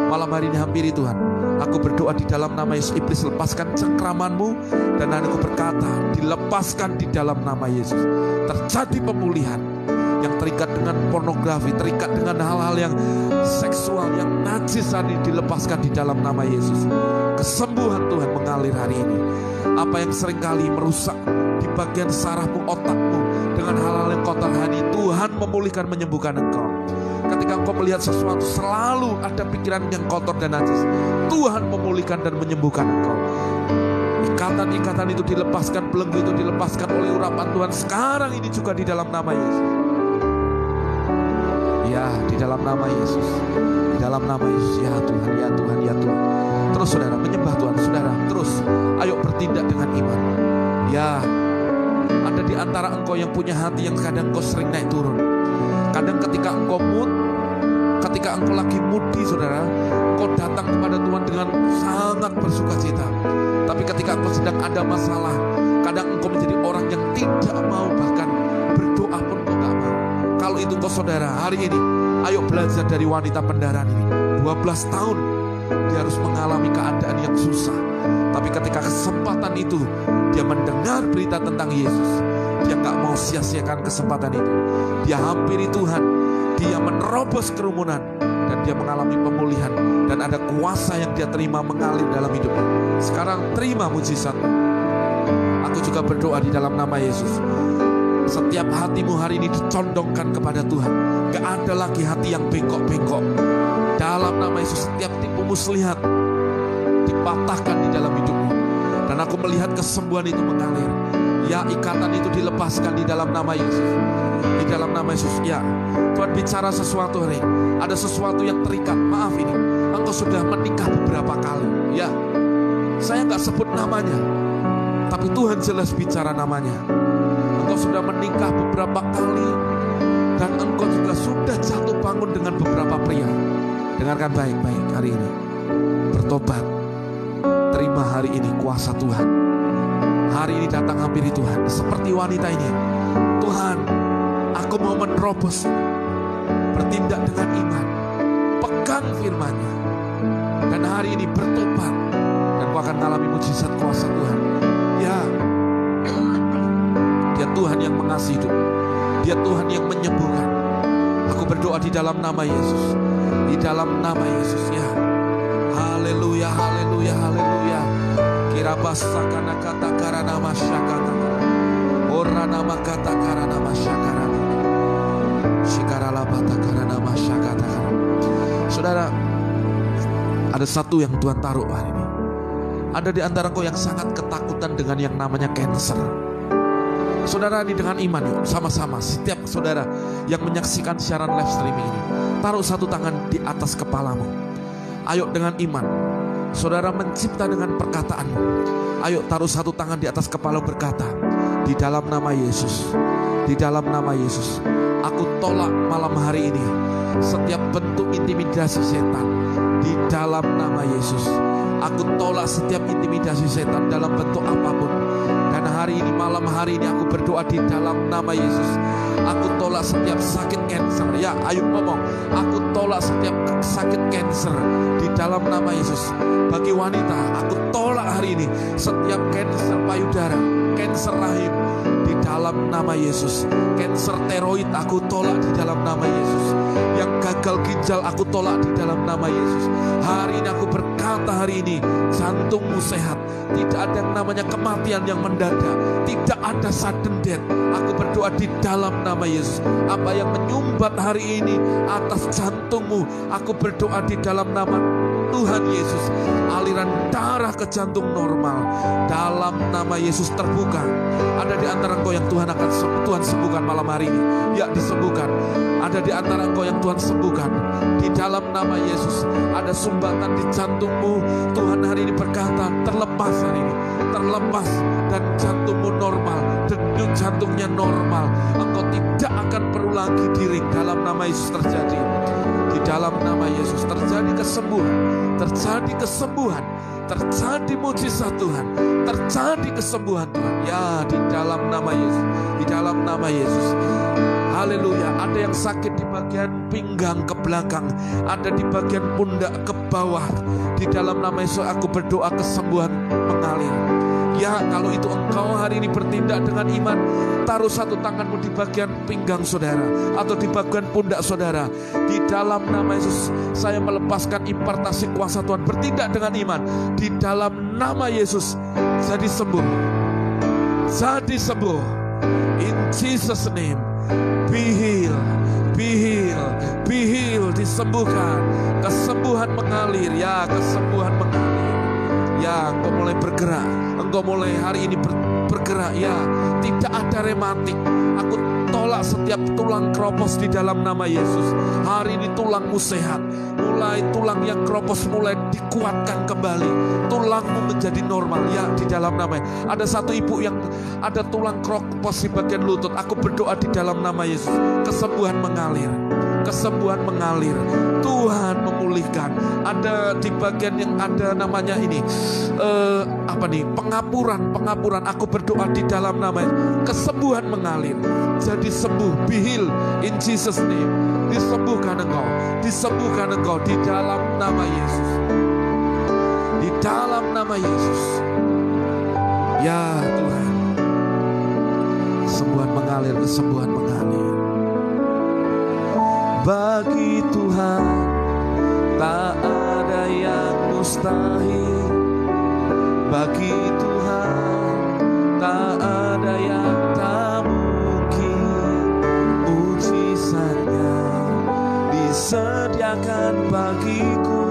Malam hari ini hampiri Tuhan. Aku berdoa di dalam nama Yesus, iblis lepaskan cengkramanmu. Dan aku berkata, dilepaskan di dalam nama Yesus. Terjadi pemulihan. Yang terikat dengan pornografi, terikat dengan hal-hal yang seksual, yang najis ini dilepaskan di dalam nama Yesus. Kesembuhan Tuhan mengalir hari ini. Apa yang seringkali merusak di bagian sarafmu, otakmu, dengan hal-hal yang kotor hari ini, Tuhan memulihkan, menyembuhkan engkau. Ketika engkau melihat sesuatu, selalu ada pikiran yang kotor dan najis, Tuhan memulihkan dan menyembuhkan engkau. Ikatan-ikatan itu dilepaskan, belenggu itu dilepaskan oleh urapan Tuhan sekarang ini juga di dalam nama Yesus. Ya, di dalam nama Yesus. dalam nama Yesus. Ya Tuhan, ya Tuhan, ya Tuhan. Terus saudara menyembah Tuhan, saudara. Terus ayo bertindak dengan iman. Ya, ada di antara engkau yang punya hati yang kadang engkau sering naik turun. Kadang ketika engkau ketika engkau lagi mudi saudara, engkau datang kepada Tuhan dengan sangat bersukacita. Tapi ketika engkau sedang ada masalah, kadang engkau menjadi orang yang tidak mau bahkan berdoa pun engkau gak mau. Kalau itu engkau saudara, hari ini ayo belajar dari wanita pendaraan ini. 12 tahun dia harus mengalami keadaan yang susah. Tapi ketika kesempatan itu dia mendengar berita tentang Yesus, dia gak mau sia-siakan kesempatan itu. Dia hampiri Tuhan, dia menerobos kerumunan, dan dia mengalami pemulihan. Dan ada kuasa yang dia terima mengalir dalam hidupnya. Sekarang terima mujizat. Aku juga berdoa di dalam nama Yesus. Setiap hatimu hari ini dicondongkan kepada Tuhan. Gak ada lagi hati yang bengkok-bengkok. Dalam nama Yesus setiap tipu muslihat dipatahkan di dalam hidupmu. Dan aku melihat kesembuhan itu mengalir. Ya, ikatan itu dilepaskan di dalam nama Yesus. Di dalam nama Yesus. Ya, Tuhan bicara sesuatu hari. Ada sesuatu yang terikat. Maaf ini, engkau sudah menikah beberapa kali. Ya, saya gak sebut namanya, tapi Tuhan jelas bicara namanya. Engkau sudah menikah beberapa kali, dan engkau juga sudah jatuh bangun dengan beberapa pria. Dengarkan baik-baik hari ini. Bertobat. Terima hari ini kuasa Tuhan. Hari ini datang hampiri Tuhan. Seperti wanita ini. Tuhan, aku mau menerobos. Bertindak dengan iman. Pegang firman-Nya. Dan hari ini bertobat. Dan kau akan mengalami mujizat kuasa Tuhan. Ya, Dia Tuhan yang mengasihi hidup. Dia Tuhan yang menyembuhkan. Aku berdoa di dalam nama Yesus. Di dalam nama Yesus, ya. Haleluya, haleluya, haleluya. Kirabasakana kata karana masyakata. Ora nama kata karana masyakara. Shikarala bata karana masyakata. Saudara, ada satu yang Tuhan taruh hari ini. Ada di antara kau yang sangat ketakutan dengan yang namanya cancer. Saudara, ini dengan iman yuk, sama-sama. Setiap saudara yang menyaksikan siaran live streaming ini, taruh satu tangan di atas kepalamu. Ayo dengan iman, saudara mencipta dengan perkataanmu. Ayo taruh satu tangan di atas kepala, berkata, di dalam nama Yesus, di dalam nama Yesus, aku tolak malam hari ini setiap bentuk intimidasi setan. Di dalam nama Yesus, aku tolak setiap intimidasi setan dalam bentuk apapun. Dan hari ini, malam hari ini aku berdoa di dalam nama Yesus. Aku tolak setiap sakit kanker. Ya, ayo ngomong. Aku tolak setiap sakit kanker di dalam nama Yesus. Bagi wanita, aku tolak hari ini setiap kanker payudara, kanker rahim di dalam nama Yesus. Kanker tiroid aku tolak di dalam nama Yesus. Yang gagal ginjal aku tolak di dalam nama Yesus. Hari ini aku berkata, hari ini jantungmu sehat. Tidak ada yang namanya kematian yang mendadak. Tidak ada sudden death. Aku berdoa di dalam nama Yesus. Apa yang menyumbat hari ini atas jantungmu, aku berdoa di dalam nama Tuhan Yesus. Aliran darah ke jantung normal dalam nama Yesus terbuka. Ada di antara engkau yang Tuhan akan Tuhan sembuhkan malam hari ini. Ya, disembuhkan. Ada di antara engkau yang Tuhan sembuhkan. Di dalam nama Yesus ada sumbatan di jantungmu. Tuhan hari ini berkata, terlepas hari ini. Terlepas dan jantungmu normal. Denyut jantungnya normal. Engkau tidak akan perlu lagi diring. Dalam nama Yesus terjadi. Di dalam nama Yesus terjadi kesembuhan. Terjadi kesembuhan. Terjadi mujizat Tuhan. Terjadi kesembuhan Tuhan. Ya, di dalam nama Yesus. Di dalam nama Yesus. Haleluya. Ada yang sakit di bagian pinggang ke belakang. Ada di bagian pundak ke bawah. Di dalam nama Yesus aku berdoa kesembuhan mengalir. Ya, kalau itu engkau hari ini bertindak dengan iman, taruh satu tanganmu di bagian pinggang saudara atau di bagian pundak saudara. Di dalam nama Yesus saya melepaskan impartasi kuasa Tuhan. Bertindak dengan iman. Di dalam nama Yesus jadi sembuh. Jadi sembuh. In Jesus name. Be healed. Be healed. Be healed. Disembuhkan. Kesembuhan mengalir. Ya, kesembuhan mengalir. Ya, engkau mulai bergerak. Engkau mulai hari ini bergerak. Ya, tidak ada rematik. Aku tolak Belak setiap tulang keropos di dalam nama Yesus. Hari ini tulangmu sehat. Mulai tulang yang keropos mulai dikuatkan kembali. Tulangmu menjadi normal ya di dalam nama. Ada satu ibu yang ada tulang keropos di bagian lutut. Aku berdoa di dalam nama Yesus. Kesembuhan mengalir. Kesembuhan mengalir. Tuhan memulihkan. Ada di bagian yang ada namanya ini pengapuran. Aku berdoa di dalam nama kesembuhan mengalir. Jadi sembuh, be healed in Jesus name. Disembuhkan engkau di dalam nama Yesus. Di dalam nama Yesus. Ya Tuhan. Kesembuhan mengalir. Bagi Tuhan tak ada yang mustahil. Bagi Tuhan tak ada yang tak mungkin. Mujizatnya disediakan bagiku.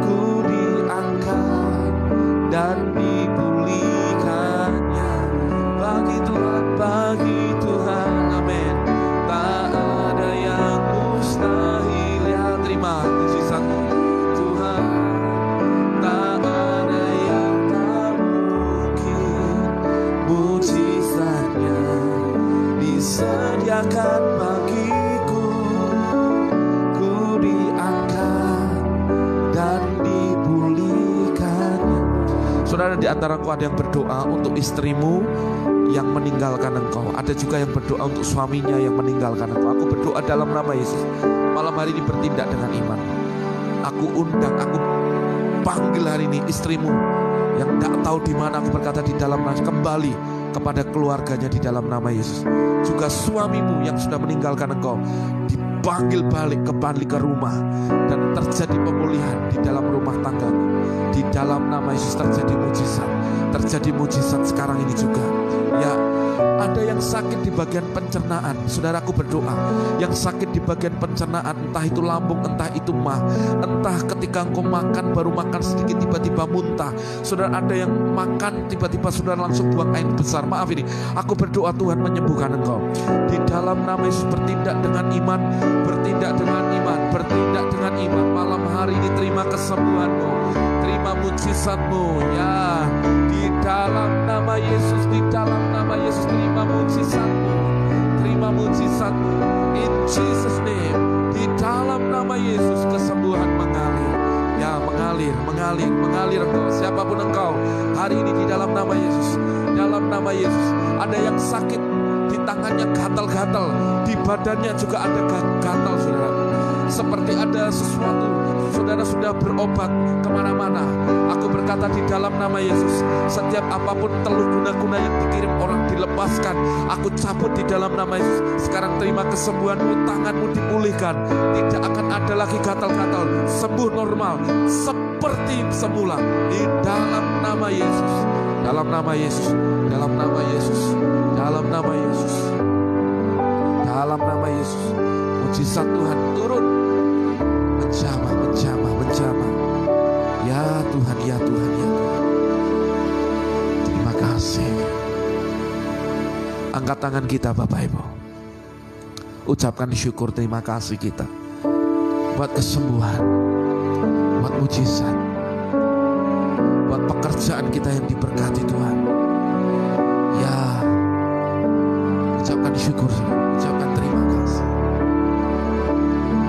Ku diangkat dan dipulihkannya. Bagi Tuhan, amin. Tak ada yang mustahil. Ya, terima mujizatmu Tuhan. Tak ada yang tak mungkin. Mujizatnya disediakan bagiku. Ku diangkat dan dipulihkannya. Saudara, di antaraku ada yang berdoa untuk istrimu yang meninggalkan engkau. Ada juga yang berdoa untuk suaminya yang meninggalkan engkau. Aku berdoa dalam nama Yesus. Malam hari ini bertindak dengan iman. Aku panggil hari ini istrimu yang tak tahu di mana. Aku berkata di dalam nama, kembali kepada keluarganya di dalam nama Yesus. Juga suamimu yang sudah meninggalkan engkau, dipanggil balik kembali ke rumah dan terjadi pemulihan di dalam rumah tanggamu. Di dalam nama Yesus terjadi mujizat sekarang ini juga. Ya, ada yang sakit di bagian pencernaan. Saudaraku berdoa, yang sakit di bagian pencernaan, entah itu lambung, entah itu mah, entah ketika engkau makan, baru makan sedikit tiba-tiba muntah. Saudara, ada yang makan tiba-tiba saudara langsung buang air besar. Maaf ini, aku berdoa Tuhan menyembuhkan engkau. Di dalam nama Yesus bertindak dengan iman. Malam hari ini terima kesembuhanmu, terima mujizatmu ya. Di dalam nama Yesus, terima mujizatmu in Jesus name. Di dalam nama Yesus kesembuhan mengalir. Ya, mengalir engkau, siapapun engkau hari ini di dalam nama Yesus. Ada yang sakit di tangannya gatal-gatal, di badannya juga ada gatal, saudara. Seperti ada sesuatu, saudara sudah berobat kemana-mana. Aku berkata di dalam nama Yesus, setiap apapun teluh guna-guna yang dikirim orang dilepaskan. Aku cabut di dalam nama Yesus. Sekarang terima kesembuhanmu, tanganmu dipulihkan. Tidak akan ada lagi gatal-gatal. Sembuh normal seperti semula. Di dalam nama Yesus. Mujizat Tuhan turun, menjamah. Ya Tuhan. Terima kasih. Angkat tangan kita Bapak Ibu. Ucapkan syukur, terima kasih kita buat kesembuhan, buat mujizat, buat pekerjaan kita yang diberkati Tuhan. Ya, ucapkan syukur, ucapkan terima kasih.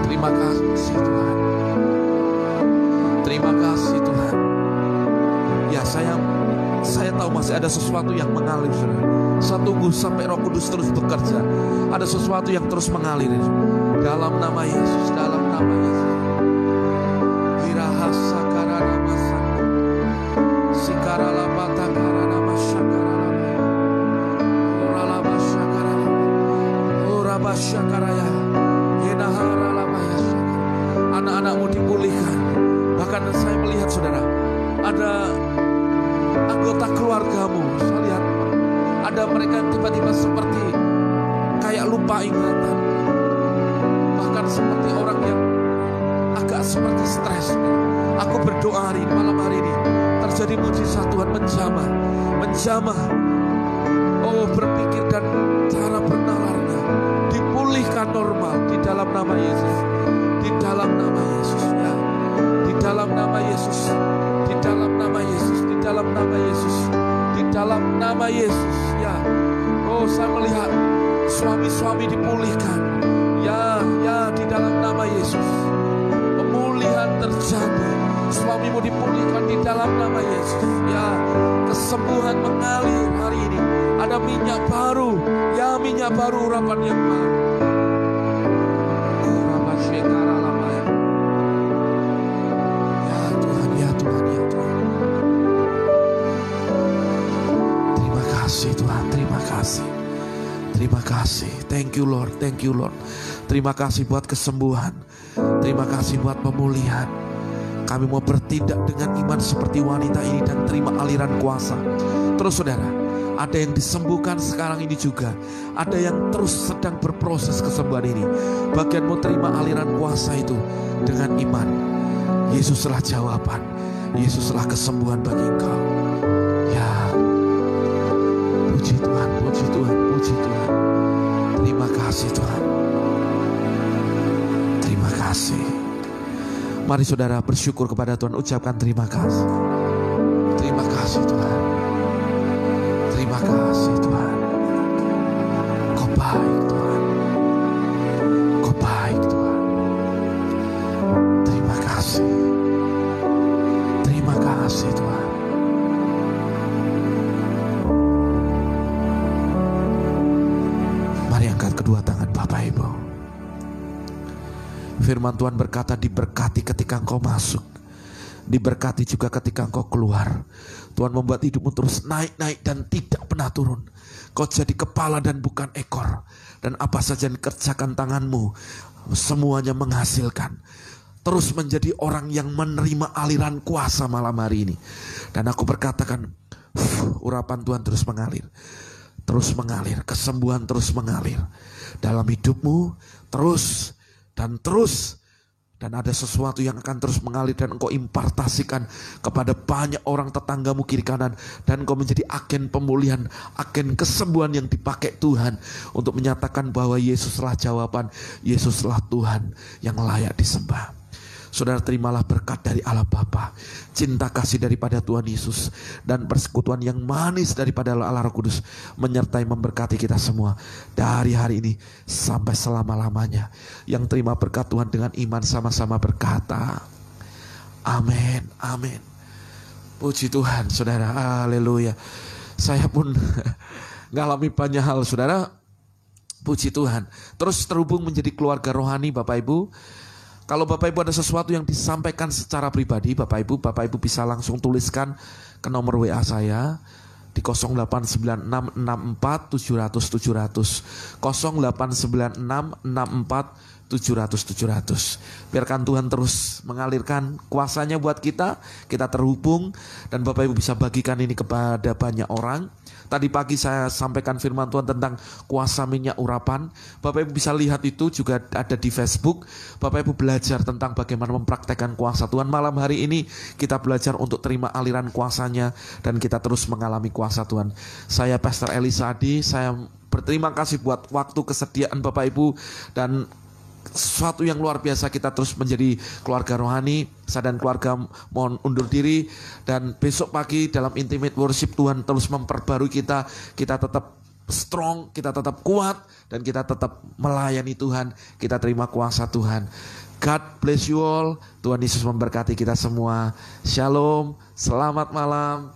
Terima kasih Tuhan. Terima kasih Tuhan. Ya, saya tahu masih ada sesuatu yang mengalir, saudara. Saya tunggu sampai Roh Kudus terus bekerja. Ada sesuatu yang terus mengalir. Dalam nama Yesus, Hirahasa karana masana. Sikarala bata karana masyakarala. Orala masyakarala. Ora masyakaraya. Yenaharala mayasyakara. Anak-anakmu dipulihkan. Bahkan saya melihat saudara, ada anggota keluargamu, saya lihat ada mereka yang tiba-tiba seperti kayak lupa ingatan, bahkan seperti orang yang agak seperti stres. Aku berdoa hari ini, malam hari ini terjadi mujizat Tuhan menjamah. Oh, berpikir dan cara bernafas nama Yesus, di dalam nama Yesus, ya, di dalam nama Yesus, di dalam nama Yesus, di dalam nama Yesus, di dalam nama Yesus, ya. Oh, saya melihat suami-suami dipulihkan, ya, ya, di dalam nama Yesus. Pemulihan terjadi, suamimu dipulihkan di dalam nama Yesus, ya. Kesembuhan mengalir hari ini. Ada minyak baru, ya, minyak baru, urapan yang baru. Ya Tuhan, ya Tuhan, ya Tuhan. Terima kasih Tuhan, terima kasih. Terima kasih. Thank you Lord, thank you Lord. Terima kasih buat kesembuhan. Terima kasih buat pemulihan. Kami mau bertindak dengan iman seperti wanita ini dan terima aliran kuasa. Terus saudara, ada yang disembuhkan sekarang ini juga. Ada yang terus sedang berproses kesembuhan ini. Bagianmu terima aliran kuasa itu dengan iman. Yesuslah jawaban. Yesuslah kesembuhan bagi engkau. Ya, puji Tuhan, puji Tuhan, puji Tuhan. Terima kasih Tuhan. Terima kasih. Mari saudara bersyukur kepada Tuhan, ucapkan terima kasih. Terima kasih Tuhan. Terima kasih Tuhan. Kau baik Tuhan. Kau baik Tuhan. Terima kasih. Terima kasih Tuhan. Mari angkat kedua tangan Bapak Ibu. Firman Tuhan berkata, diberkati ketika engkau masuk, diberkati juga ketika engkau keluar. Tuhan membuat hidupmu terus naik-naik dan tidak pernah turun. Kau jadi kepala dan bukan ekor. Dan apa saja yang dikerjakan tanganmu, semuanya menghasilkan. Terus menjadi orang yang menerima aliran kuasa malam hari ini. Dan aku berkatakan, urapan Tuhan terus mengalir. Terus mengalir, kesembuhan terus mengalir. Dalam hidupmu, terus dan terus. Dan ada sesuatu yang akan terus mengalir dan engkau impartasikan kepada banyak orang tetanggamu kiri kanan. Dan engkau menjadi agen pemulihan, agen kesembuhan yang dipakai Tuhan untuk menyatakan bahwa Yesuslah jawaban, Yesuslah Tuhan yang layak disembah. Saudara, terimalah berkat dari Allah Bapa, cinta kasih daripada Tuhan Yesus, dan persekutuan yang manis daripada Allah Roh Kudus menyertai memberkati kita semua dari hari ini sampai selama-lamanya. Yang terima berkat Tuhan dengan iman sama-sama berkata amin, amin. Puji Tuhan saudara, haleluya. Saya pun ngalami banyak hal saudara, puji Tuhan. Terus terhubung menjadi keluarga rohani Bapak Ibu. Kalau Bapak Ibu ada sesuatu yang disampaikan secara pribadi, Bapak Ibu bisa langsung tuliskan ke nomor WA saya di 089664700700, 089664700700. Biarkan Tuhan terus mengalirkan kuasanya buat kita terhubung, dan Bapak Ibu bisa bagikan ini kepada banyak orang. Tadi pagi saya sampaikan firman Tuhan tentang kuasa minyak urapan. Bapak Ibu bisa lihat itu juga ada di Facebook. Bapak Ibu belajar tentang bagaimana mempraktekkan kuasa Tuhan. Malam hari ini kita belajar untuk terima aliran kuasanya dan kita terus mengalami kuasa Tuhan. Saya Pastor Eli Sadi, saya berterima kasih buat waktu kesediaan Bapak Ibu, dan sesuatu yang luar biasa kita terus menjadi keluarga rohani. Saya dan keluarga mohon undur diri, dan besok pagi dalam intimate worship Tuhan terus memperbarui kita tetap strong, kita tetap kuat, dan kita tetap melayani Tuhan. Kita terima kuasa Tuhan. God bless you all. Tuhan Yesus memberkati kita semua. Shalom, selamat malam.